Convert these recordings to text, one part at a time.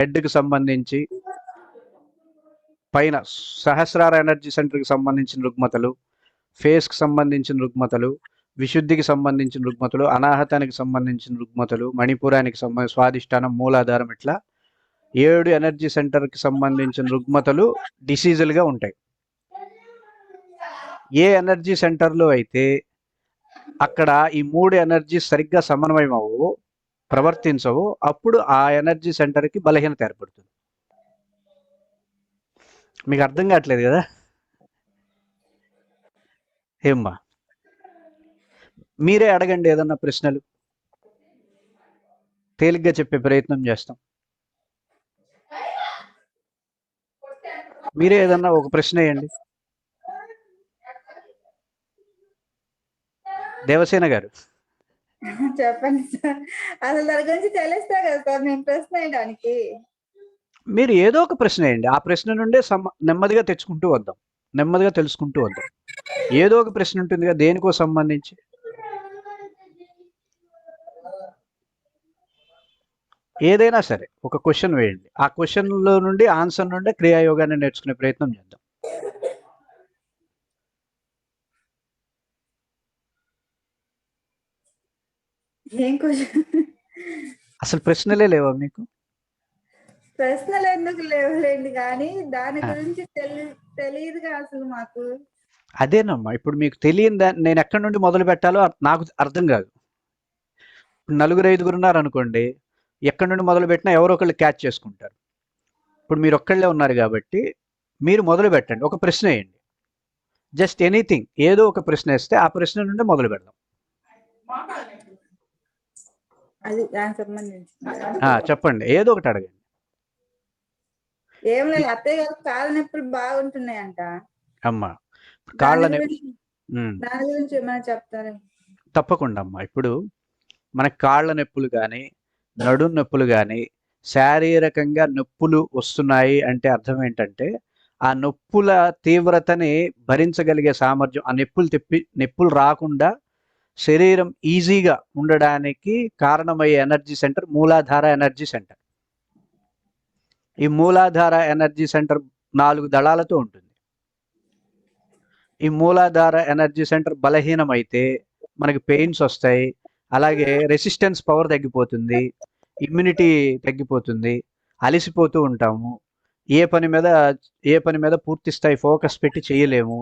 హెడ్కి సంబంధించి పైన సహస్రార ఎనర్జీ సెంటర్కి సంబంధించిన రుగ్మతలు, ఫేస్కి సంబంధించిన రుగ్మతలు, విశుద్ధికి సంబంధించిన రుగ్మతలు, అనాహతానికి సంబంధించిన రుగ్మతలు, మణిపురానికి సంబంధించిన స్వాధిష్టానం, మూలాధారం, ఇట్లా 7 ఎనర్జీ సెంటర్కి సంబంధించిన రుగ్మతలు డిసీజులుగా ఉంటాయి. ఏ ఎనర్జీ సెంటర్లో అయితే అక్కడ ఈ 3 ఎనర్జీ సరిగ్గా సమన్వయం అవ్వవు, ప్రవర్తించవు, అప్పుడు ఆ ఎనర్జీ సెంటర్కి బలహీనత ఏర్పడుతుంది. మీకు అర్థం కావట్లేదు కదా? ఏమ్మా, మీరే అడగండి ఏదన్నా ప్రశ్నలు, తేలిగ్గా చెప్పే ప్రయత్నం చేస్తాం. మీరే ఏదన్నా ఒక ప్రశ్న వేయండి. దేవసేన గారు చెప్పండి సార్. అసలు దాని గురించి తెలుస్తా కదా సార్ నేను ప్రశ్న వేయడానికి. మీరు ఏదో ఒక ప్రశ్న వేయండి, ఆ ప్రశ్న నుండే నెమ్మదిగా తెచ్చుకుంటూ వద్దాం, నెమ్మదిగా తెలుసుకుంటూ వద్దాం. ఏదో ఒక ప్రశ్న ఉంటుంది కదా దేనికో సంబంధించి. ఏదైనా సరే ఒక క్వశ్చన్ వేయండి, ఆ క్వశ్చన్లో నుండి ఆన్సర్ నుండి క్రియాయోగాన్ని నేర్చుకునే ప్రయత్నం చేద్దాం. ఏం క్వశ్చన్? అసలు ప్రశ్నలే లేవా మీకు? ప్రశ్నలు ఎందుకు లేవులేండి, కానీ దాని గురించి తెలియదుగా అసలు మాకు. అదేనమ్మా, ఇప్పుడు మీకు తెలియని దాన్ని నేను ఎక్కడి నుండి మొదలు పెట్టాలో నాకు అర్థం కాదు. నలుగురు 5గురు ఉన్నారు అనుకోండి, ఎక్కడి నుండి మొదలు పెట్టినా ఎవరో ఒకళ్ళు క్యాచ్ చేసుకుంటారు. ఇప్పుడు మీరు ఒక్కళ్ళే ఉన్నారు కాబట్టి మీరు మొదలు పెట్టండి, ఒక ప్రశ్న వేయండి, జస్ట్ ఎనీథింగ్, ఏదో ఒక ప్రశ్న వేస్తే ఆ ప్రశ్న నుండి మొదలు పెడదాం. అది దానికి సంబంధించి చెప్పండి, ఏదో ఒకటి అడగండి. ఏం లేదు, అత్తయ్య గారు కాళ్ళ నొప్పులు బాగుంటున్నాయంట. అమ్మా, కాళ్ళ నొప్పి దాని గురించి ఏమైనా చెప్తారా? తప్పకుండా అమ్మా. ఇప్పుడు మనకి కాళ్ళ నొప్పులు కానీ నడుం నొప్పులు కానీ శారీరకంగా నొప్పులు వస్తున్నాయి అంటే అర్థం ఏంటంటే ఆ నొప్పుల తీవ్రతని భరించగలిగే సామర్థ్యం, ఆ నొప్పులు రాకుండా శరీరం ఈజీగా ఉండడానికి కారణమయ్యే ఎనర్జీ సెంటర్ మూలాధార ఎనర్జీ సెంటర్. ఈ మూలాధార ఎనర్జీ సెంటర్ 4 దళాలతో ఉంటుంది. ఈ మూలాధార ఎనర్జీ సెంటర్ బలహీనమైతే మనకి పెయిన్స్ వస్తాయి, అలాగే రెసిస్టెన్స్ పవర్ తగ్గిపోతుంది, ఇమ్యూనిటీ తగ్గిపోతుంది, అలసిపోతూ ఉంటాము, ఏ పని మీద పూర్తి స్థాయి ఫోకస్ పెట్టి చేయలేము,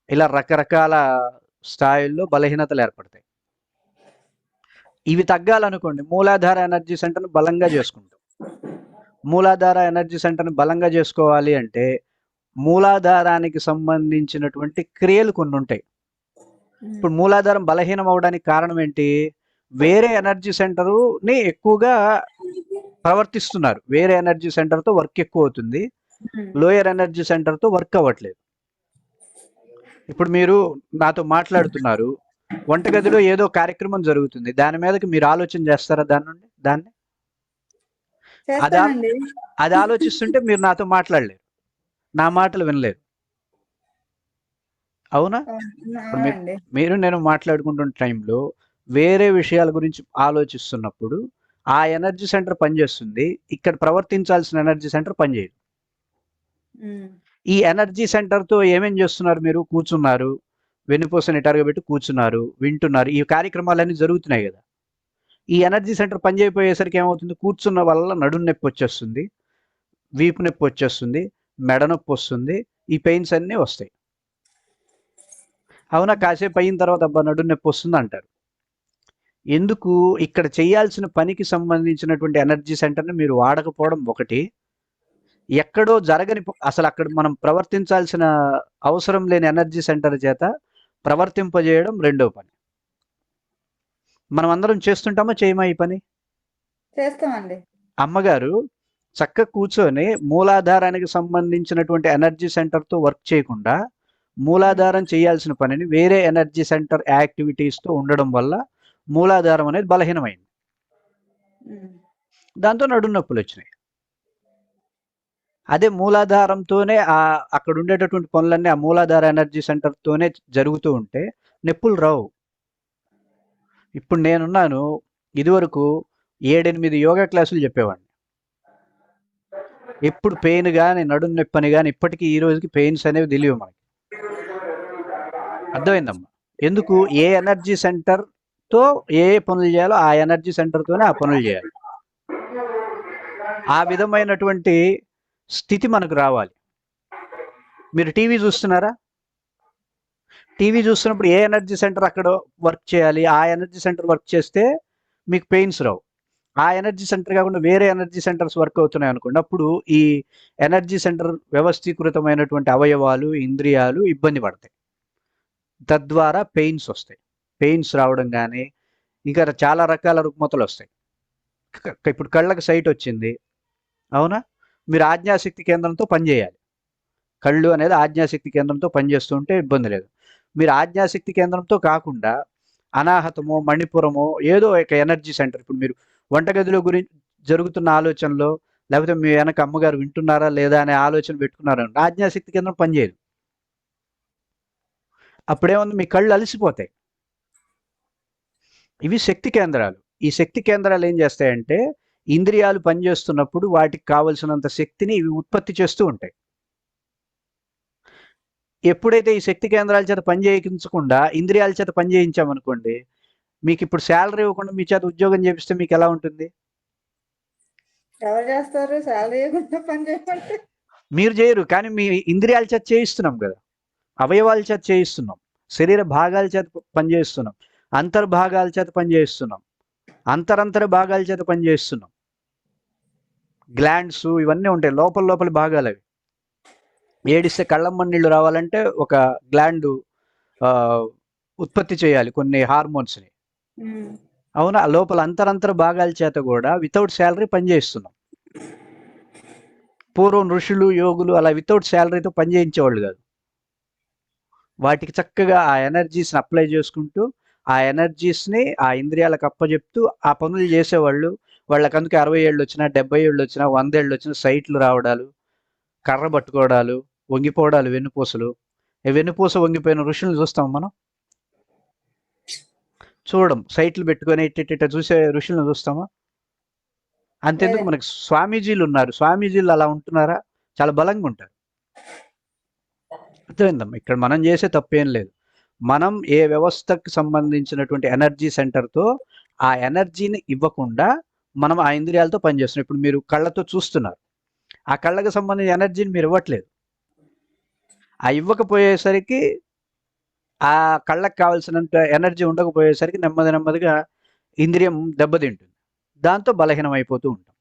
ఇలా రకరకాల స్థాయిల్లో బలహీనతలు ఏర్పడతాయి. ఇవి తగ్గాలనుకోండి మూలాధార ఎనర్జీ సెంటర్ను బలంగా చేసుకుంటాం. మూలాధార ఎనర్జీ సెంటర్ని బలంగా చేసుకోవాలి అంటే మూలాధారానికి సంబంధించినటువంటి క్రియలు కొన్ని ఉంటాయి. ఇప్పుడు మూలాధారం బలహీనం అవడానికి కారణం ఏంటి? వేరే ఎనర్జీ సెంటర్ని ఎక్కువగా ప్రవర్తిస్తున్నారు, వేరే ఎనర్జీ సెంటర్తో వర్క్ ఎక్కువ అవుతుంది, లోయర్ ఎనర్జీ సెంటర్తో వర్క్ అవ్వట్లేదు. ఇప్పుడు మీరు నాతో మాట్లాడుతున్నారు, వంటగదిలో ఏదో కార్యక్రమం జరుగుతుంది, దాని మీదకి మీరు ఆలోచన చేస్తారా? దాన్ని అది ఆలోచిస్తుంటే మీరు నాతో మాట్లాడలేరు, నా మాటలు వినలేరు, అవునా? మీరు నేను మాట్లాడుకుంటున్న టైంలో వేరే విషయాల గురించి ఆలోచిస్తున్నప్పుడు ఆ ఎనర్జీ సెంటర్ పనిచేస్తుంది, ఇక్కడ ప్రవర్తించాల్సిన ఎనర్జీ సెంటర్ పనిచేయదు. ఈ ఎనర్జీ సెంటర్తో ఏమేం చేస్తున్నారు? మీరు కూర్చున్నారు, వెన్నుపూసని నిటారుగా పెట్టి కూర్చున్నారు, వింటున్నారు, ఈ కార్యక్రమాలన్నీ జరుగుతున్నాయి కదా. ఈ ఎనర్జీ సెంటర్ పనిచేయపోయేసరికి ఏమవుతుంది? కూర్చున్న వల్ల నడుం నొప్పి వచ్చేస్తుంది, వీపు నొప్పి వచ్చేస్తుంది, మెడ నొప్పి వస్తుంది, ఈ పెయిన్స్ అన్నీ వస్తాయి, అవునా? కాసేపు అయిన తర్వాత అబ్బా నడుం నొప్పి వస్తుంది అంటారు. ఎందుకు? ఇక్కడ చేయాల్సిన పనికి సంబంధించినటువంటి ఎనర్జీ సెంటర్ని మీరు వాడకపోవడం ఒకటి, ఎక్కడో జరగని అసలు అక్కడ మనం ప్రవర్తించాల్సిన అవసరం లేని ఎనర్జీ సెంటర్ చేత ప్రవర్తింపజేయడం రెండో పని. మనం అందరం చేస్తుంటామా, చేయమా ఈ పని? చేస్తామండి. అమ్మగారు చక్కగా కూర్చొని మూలాధారానికి సంబంధించినటువంటి ఎనర్జీ సెంటర్తో వర్క్ చేయకుండా మూలాధారం చేయాల్సిన పనిని వేరే ఎనర్జీ సెంటర్ యాక్టివిటీస్తో ఉండడం వల్ల మూలాధారం అనేది బలహీనమైంది, దాంతో నడుం నొప్పులు వచ్చినాయి. అదే మూలాధారంతోనే అక్కడ ఉండేటటువంటి పనులన్నీ ఆ మూలాధార ఎనర్జీ సెంటర్తోనే జరుగుతూ ఉంటే నొప్పులు రావు. ఇప్పుడు నేనున్నాను, ఇదివరకు 7-8 యోగా క్లాసులు చెప్పేవాడిని, ఎప్పుడు పెయిన్ కానీ నడుము నొప్పి అని కానీ ఇప్పటికీ ఈ రోజుకి పెయిన్స్ అనేవి తెలియవు మనకి. అర్థమైందమ్మా? ఎందుకు? ఏ ఎనర్జీ సెంటర్తో ఏ పనులు చేయాలో ఆ ఎనర్జీ సెంటర్తోనే ఆ పనులు చేయాలి. ఆ విధమైనటువంటి స్థితి మనకు రావాలి. మీరు టీవీ చూస్తున్నారా? టీవీ చూస్తున్నప్పుడు ఏ ఎనర్జీ సెంటర్ అక్కడ వర్క్ చేయాలి, ఆ ఎనర్జీ సెంటర్ వర్క్ చేస్తే మీకు పెయిన్స్ రావు. ఆ ఎనర్జీ సెంటర్ కాకుండా వేరే ఎనర్జీ సెంటర్స్ వర్క్ అవుతున్నాయి అనుకోండి, అప్పుడు ఈ ఎనర్జీ సెంటర్ వ్యవస్థీకృతమైనటువంటి అవయవాలు, ఇంద్రియాలు ఇబ్బంది పడతాయి. తద్వారా పెయిన్స్ వస్తాయి. పెయిన్స్ రావడం కానీ ఇంకా చాలా రకాల రుగ్మతలు వస్తాయి. ఇప్పుడు కళ్ళకి సైట్ వచ్చింది, అవునా? మీరు ఆజ్ఞాశక్తి కేంద్రంతో పనిచేయాలి. కళ్ళు అనేది ఆజ్ఞాశక్తి కేంద్రంతో పనిచేస్తూ ఉంటే ఇబ్బంది లేదు. మీరు ఆజ్ఞాశక్తి కేంద్రంతో కాకుండా అనాహతమో మణిపురమో ఏదో ఒక ఎనర్జీ సెంటర్, ఇప్పుడు మీరు వంటగదిలో గురించి జరుగుతున్న ఆలోచనలో లేకపోతే మీ వెనక అమ్మగారు వింటున్నారా లేదా అనే ఆలోచన పెట్టుకున్నారా, ఆజ్ఞాశక్తి కేంద్రం పనిచేయదు. అప్పుడేముంది, మీ కళ్ళు అలసిపోతాయి. ఇవి శక్తి కేంద్రాలు. ఈ శక్తి కేంద్రాలు ఏం చేస్తాయంటే ఇంద్రియాలు పనిచేస్తున్నప్పుడు వాటికి కావలసినంత శక్తిని ఇవి ఉత్పత్తి చేస్తూ ఉంటాయి. ఎప్పుడైతే ఈ శక్తి కేంద్రాల చేత పని చేయించకుండా ఇంద్రియాల చేత పని చేయించామనుకోండి, మీకు ఇప్పుడు శాలరీ ఇవ్వకుండా మీ చేత ఉద్యోగం చేపిస్తే మీకు ఎలా ఉంటుంది? ఎవరు చేస్తారు? శాలరీ ఇవ్వకుండా పని చేయమంటే? మీరు చేయరు, కానీ మీ ఇంద్రియాల చేత చేయిస్తున్నాం కదా, అవయవాల చేత చేయిస్తున్నాం, శరీర భాగాల చేత పనిచేస్తున్నాం, అంతర్భాగాల చేత పనిచేస్తున్నాం, అంతరంతర భాగాల చేత పనిచేస్తున్నాం. గ్లాండ్స్ ఇవన్నీ ఉంటాయి, లోపల లోపల భాగాలు అవి. ఏడిస్తే కళ్ళమ్మని నీళ్ళు రావాలంటే ఒక గ్లాండ్ ఉత్పత్తి చేయాలి కొన్ని హార్మోన్స్ని, అవునా? లోపల అంతరంతర భాగాల చేత కూడా వితౌట్ శాలరీ పనిచేస్తున్నాం. పూర్వం ఋషులు యోగులు అలా వితౌట్ శాలరీతో పనిచేయించేవాళ్ళు కాదు. వాటికి చక్కగా ఆ ఎనర్జీస్ని అప్లై చేసుకుంటూ ఆ ఎనర్జీస్ని ఆ ఇంద్రియాలకు అప్పచెప్తూ ఆ పనులు చేసేవాళ్ళు. వాళ్ళకి అందుకే 60 ఏళ్ళు వచ్చినా 70 ఏళ్ళు వచ్చినా 100 ఏళ్ళు వచ్చినా సైట్లు రావడాలు, కర్ర పట్టుకోవడాలు, వంగిపోవడాలు, వెన్నుపూసలు. వెన్నుపూస వంగిపోయిన ఋషులను చూస్తాం మనం? చూడం. సైట్లు పెట్టుకొని ఇట్ట చూసే ఋషులను చూస్తామా? అంతెందుకు, మనకి స్వామీజీలు ఉన్నారు, స్వామీజీలు అలా ఉంటున్నారా? చాలా బలంగా ఉంటారు. అర్థమైందమ్మా? ఇక్కడ మనం చేసే తప్పేం లేదు. మనం ఏ వ్యవస్థకు సంబంధించినటువంటి ఎనర్జీ సెంటర్తో ఆ ఎనర్జీని ఇవ్వకుండా మనం ఆ ఇంద్రియాలతో పనిచేస్తున్నాం. ఇప్పుడు మీరు కళ్ళతో చూస్తున్నారు, ఆ కళ్ళకు సంబంధించిన ఎనర్జీని మీరు ఇవ్వట్లేదు. ఆ ఇవ్వకపోయేసరికి ఆ కళ్ళకు కావాల్సినంత ఎనర్జీ ఉండకపోయేసరికి నెమ్మదిగా ఇంద్రియం దెబ్బతింటుంది. దాంతో బలహీనం అయిపోతూ ఉంటాం.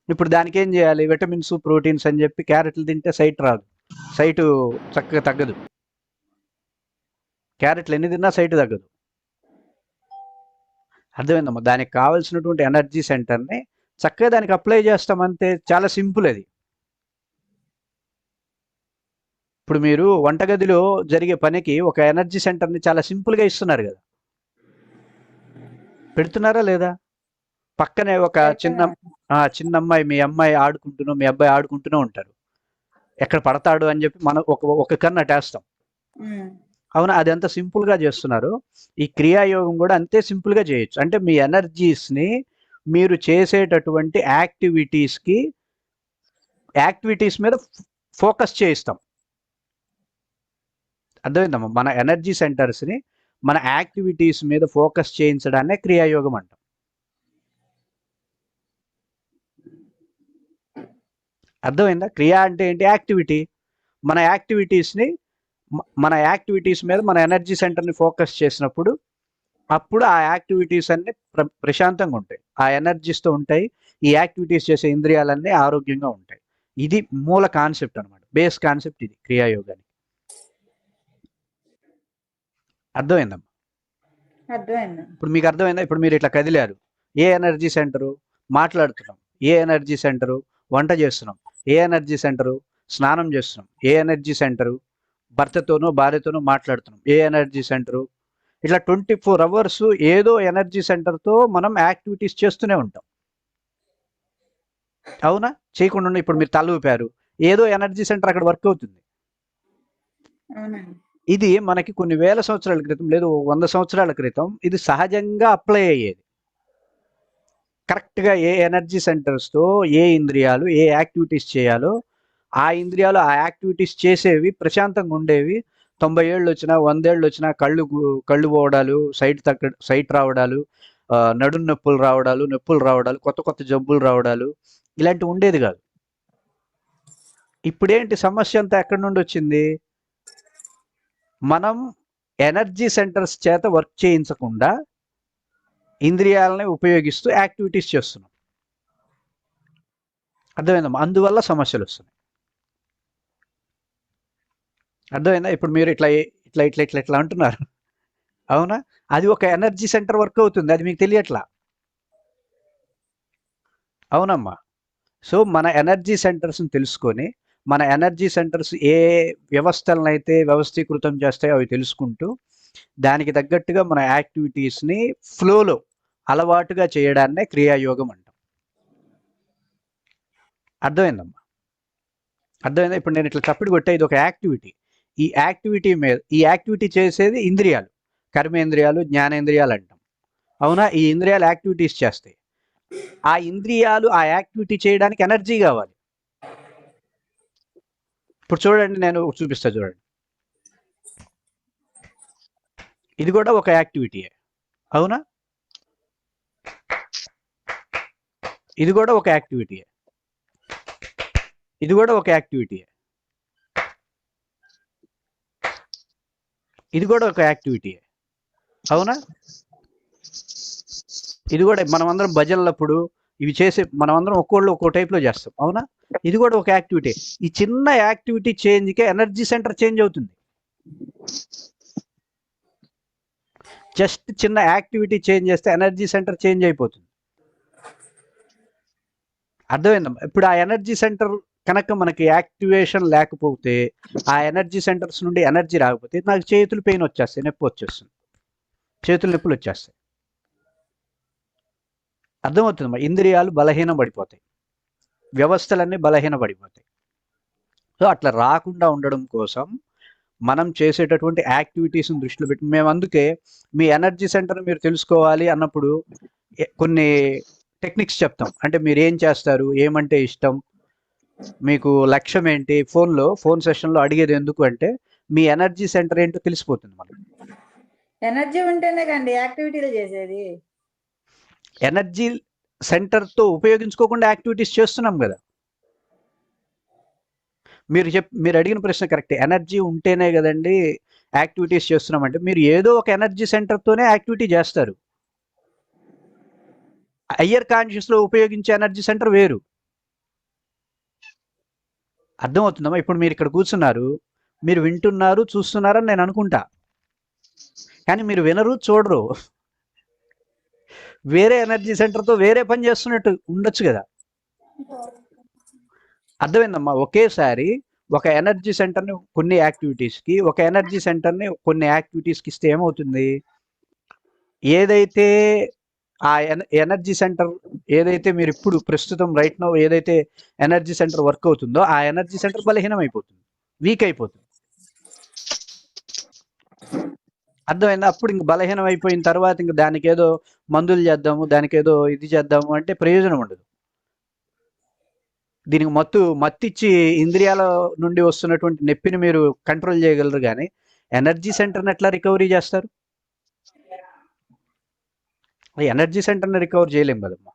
ఇప్పుడు దానికి ఏం చేయాలి? విటమిన్స్, ప్రోటీన్స్ అని చెప్పి క్యారెట్లు తింటే సైట్ రాదు, సైటు చక్కగా తగ్గదు. క్యారెట్లు ఎన్ని తిన్నా సైట్ తగ్గదు. అర్థమైందమ్మా? దానికి కావాల్సినటువంటి ఎనర్జీ సెంటర్ని చక్కగా దానికి అప్లై చేస్తాం అంతే. చాలా సింపుల్ అది. ఇప్పుడు మీరు వంటగదిలో జరిగే పనికి ఒక ఎనర్జీ సెంటర్ని చాలా సింపుల్గా ఇస్తున్నారు కదా, పెడుతున్నారా లేదా? పక్కనే ఒక చిన్న అమ్మాయి, మీ అమ్మాయి ఆడుకుంటూనో మీ అబ్బాయి ఆడుకుంటూనే ఉంటారు. ఎక్కడ పడతాడు అని చెప్పి మనం ఒక కన్ను అటేస్తాం, అవునా? అది ఎంత సింపుల్గా చేస్తున్నారు. ఈ క్రియాయోగం కూడా అంతే సింపుల్గా చేయొచ్చు. అంటే మీ ఎనర్జీస్ని మీరు చేసేటటువంటి యాక్టివిటీస్ మీద ఫోకస్ చేయిస్తాం. అర్థమైందమ్మా? మన ఎనర్జీ సెంటర్స్ని మన యాక్టివిటీస్ మీద ఫోకస్ చేయించడాన్నే క్రియాయోగం అంటాం. అర్థమైందా? క్రియ అంటే ఏంటి? యాక్టివిటీ. మన యాక్టివిటీస్ మీద మన ఎనర్జీ సెంటర్ని ఫోకస్ చేసినప్పుడు అప్పుడు ఆ యాక్టివిటీస్ అన్ని ప్రశాంతంగా ఉంటాయి, ఆ ఎనర్జీస్తో ఉంటాయి. ఈ యాక్టివిటీస్ చేసే ఇంద్రియాలన్నీ ఆరోగ్యంగా ఉంటాయి. ఇది మూల కాన్సెప్ట్ అనమాట, బేస్ కాన్సెప్ట్ ఇది క్రియాయోగానికి. అర్థమైందమ్మా? అర్థమైంది. ఇప్పుడు మీకు అర్థమైందా? ఇప్పుడు మీరు ఇట్లా కదిలారు, ఏ ఎనర్జీ సెంటరు? మాట్లాడుతున్నాం. ఏ ఎనర్జీ సెంటరు? వంట చేస్తున్నాం. ఏ ఎనర్జీ సెంటరు? స్నానం చేస్తున్నాం. ఏ ఎనర్జీ సెంటరు? భర్తతోనో భార్యతోనో మాట్లాడుతున్నాం. ఏ ఎనర్జీ సెంటరు? ఇట్లా 24 అవర్స్ ఏదో ఎనర్జీ సెంటర్తో మనం యాక్టివిటీస్ చేస్తూనే ఉంటాం, అవునా? చేయకుండా ఇప్పుడు మీరు తల ఊపారు, ఏదో ఎనర్జీ సెంటర్ అక్కడ వర్క్ అవుతుంది. ఇది మనకి కొన్ని వేల సంవత్సరాల క్రితం, లేదు 100 సంవత్సరాల క్రితం ఇది సహజంగా అప్లై అయ్యేది. కరెక్ట్గా ఏ ఎనర్జీ సెంటర్స్తో ఏ ఇంద్రియాలు ఏ యాక్టివిటీస్ చేయాలో ఆ ఇంద్రియాలు ఆ యాక్టివిటీస్ చేసేవి ప్రశాంతంగా ఉండేవి. 90 ఏళ్ళు వచ్చినా 100 ఏళ్ళు వచ్చినా కళ్ళు పోవడాలు, సైట్ రావడాలు, నడుము నొప్పులు రావడాలు, కొత్త కొత్త జబ్బులు రావడాలు ఇలాంటివి ఉండేది కాదు. ఇప్పుడేంటి సమస్య అంతా ఎక్కడి నుండి వచ్చింది? మనం ఎనర్జీ సెంటర్స్ చేత వర్క్ చేయించకుండా ఇంద్రియాలని ఉపయోగిస్తూ యాక్టివిటీస్ చేస్తున్నాం. అర్థమైందమ్మా? అందువల్ల సమస్యలు వస్తున్నాయి. అర్థమైందా? ఇప్పుడు మీరు ఇట్లా ఇట్లా ఇట్లా ఇట్లా ఇట్లా అంటున్నారు, అవునా? అది ఒక ఎనర్జీ సెంటర్ వర్క్ అవుతుంది, అది మీకు తెలియట్లా. అవునమ్మా. సో మన ఎనర్జీ సెంటర్స్ని తెలుసుకొని మన ఎనర్జీ సెంటర్స్ ఏ వ్యవస్థలను అయితే వ్యవస్థీకృతం చేస్తాయో అవి తెలుసుకుంటూ దానికి తగ్గట్టుగా మన యాక్టివిటీస్ని ఫ్లోలో అలవాటుగా చేయడాన్నే క్రియాయోగం అంటాం. అర్థమైందమ్మా? అర్థమైందా? ఇప్పుడు నేను ఇట్లా చప్పుడు కొట్టే ఇది ఒక యాక్టివిటీ. ఈ యాక్టివిటీ చేసేది ఇంద్రియాలు, కర్మేంద్రియాలు, జ్ఞానేంద్రియాలు అంటాం, అవునా? ఈ ఇంద్రియాలు యాక్టివిటీస్ చేస్తాయి. ఆ ఇంద్రియాలు ఆ యాక్టివిటీ చేయడానికి ఎనర్జీ కావాలి. ఇప్పుడు చూడండి, నేను చూపిస్తా చూడండి. ఇది కూడా ఒక యాక్టివిటీయే, అవునా? ఇది కూడా ఒక యాక్టివిటీయే, ఇది కూడా ఒక యాక్టివిటీయే, ఇది కూడా ఒక యాక్టివిటీయే, అవునా? ఇది కూడా మనమందరం భజనలప్పుడు ఇవి చేసే మనమందరం ఒక్కోళ్ళు ఒక్కో టైప్లో చేస్తాం, అవునా? ఇది కూడా ఒక యాక్టివిటీ. ఈ చిన్న యాక్టివిటీ చేంజ్కే ఎనర్జీ సెంటర్ చేంజ్ అవుతుంది. జస్ట్ చిన్న యాక్టివిటీ చేంజ్ చేస్తే ఎనర్జీ సెంటర్ చేంజ్ అయిపోతుంది. అర్థమైందమ్మా? ఇప్పుడు ఆ ఎనర్జీ సెంటర్ కనుక మనకి యాక్టివేషన్ లేకపోతే, ఆ ఎనర్జీ సెంటర్స్ నుండి ఎనర్జీ రాకపోతే నాకు చేతులు పెయిన్ వచ్చేస్తాయి, నొప్పి వచ్చేస్తుంది, చేతులు నొప్పులు వచ్చేస్తాయి. అర్థమవుతుందమ్మా? ఇంద్రియాలు బలహీన పడిపోతాయి, వ్యవస్థలన్నీ బలహీన పడిపోతాయి. సో అట్లా రాకుండా ఉండడం కోసం మనం చేసేటటువంటి యాక్టివిటీస్ని దృష్టిలో పెట్టి మేము అందుకే మీ ఎనర్జీ సెంటర్ మీరు తెలుసుకోవాలి అన్నప్పుడు కొన్ని టెక్నిక్స్ చెప్తాం. అంటే మీరు ఏం చేస్తారు, ఏమంటే ఇష్టం, మీకు లక్ష్యం ఏంటి, ఫోన్ సెషన్లో అడిగేది ఎందుకు అంటే మీ ఎనర్జీ సెంటర్ ఏంటో తెలిసిపోతుంది మనకు. ఎనర్జీ ఉంటేనే కండి యాక్టివిటీలు చేసేది. ఎనర్జీ సెంటర్తో ఉపయోగించుకోకుండా యాక్టివిటీస్ చేస్తున్నాం కదా. మీరు అడిగిన ప్రశ్న కరెక్ట్. ఎనర్జీ ఉంటేనే కదండి యాక్టివిటీస్ చేస్తున్నామంటే మీరు ఏదో ఒక ఎనర్జీ సెంటర్తోనే యాక్టివిటీ చేస్తారు. హయ్యర్ కాన్షియస్లో ఉపయోగించే ఎనర్జీ సెంటర్ వేరు. అర్థమవుతుందమ్మా? ఇప్పుడు మీరు ఇక్కడ కూర్చున్నారు, మీరు వింటున్నారు, చూస్తున్నారని నేను అనుకుంటా, కానీ మీరు వినరు, చూడరు. వేరే ఎనర్జీ సెంటర్తో వేరే పని చేస్తున్నట్టు ఉండొచ్చు కదా. అర్థమైందమ్మా? ఒకేసారి ఒక ఎనర్జీ సెంటర్ని కొన్ని యాక్టివిటీస్కి, ఒక ఎనర్జీ సెంటర్ని కొన్ని యాక్టివిటీస్కి ఇస్తే ఏమవుతుంది? ఏదైతే ఆ ఎనర్జీ సెంటర్ ఏదైతే మీరు ఇప్పుడు ప్రస్తుతం రైట్ నో ఏదైతే ఎనర్జీ సెంటర్ వర్క్ అవుతుందో ఆ ఎనర్జీ సెంటర్ బలహీనం అయిపోతుంది, వీక్ అయిపోతుంది. అర్థమైందా? అప్పుడు ఇంక బలహీనం అయిపోయిన తర్వాత ఇంక దానికి ఏదో మందులు చేద్దాము, దానికి ఏదో ఇది చేద్దాము అంటే ప్రయోజనం ఉండదు. దీనికి మత్తిచ్చి ఇంద్రియాల నుండి వస్తున్నటువంటి నొప్పిని మీరు కంట్రోల్ చేయగలరు, కానీ ఎనర్జీ సెంటర్ని ఎట్లా రికవరీ చేస్తారు? ఎనర్జీ సెంటర్ని రికవర్ చేయలేం కదమ్మా.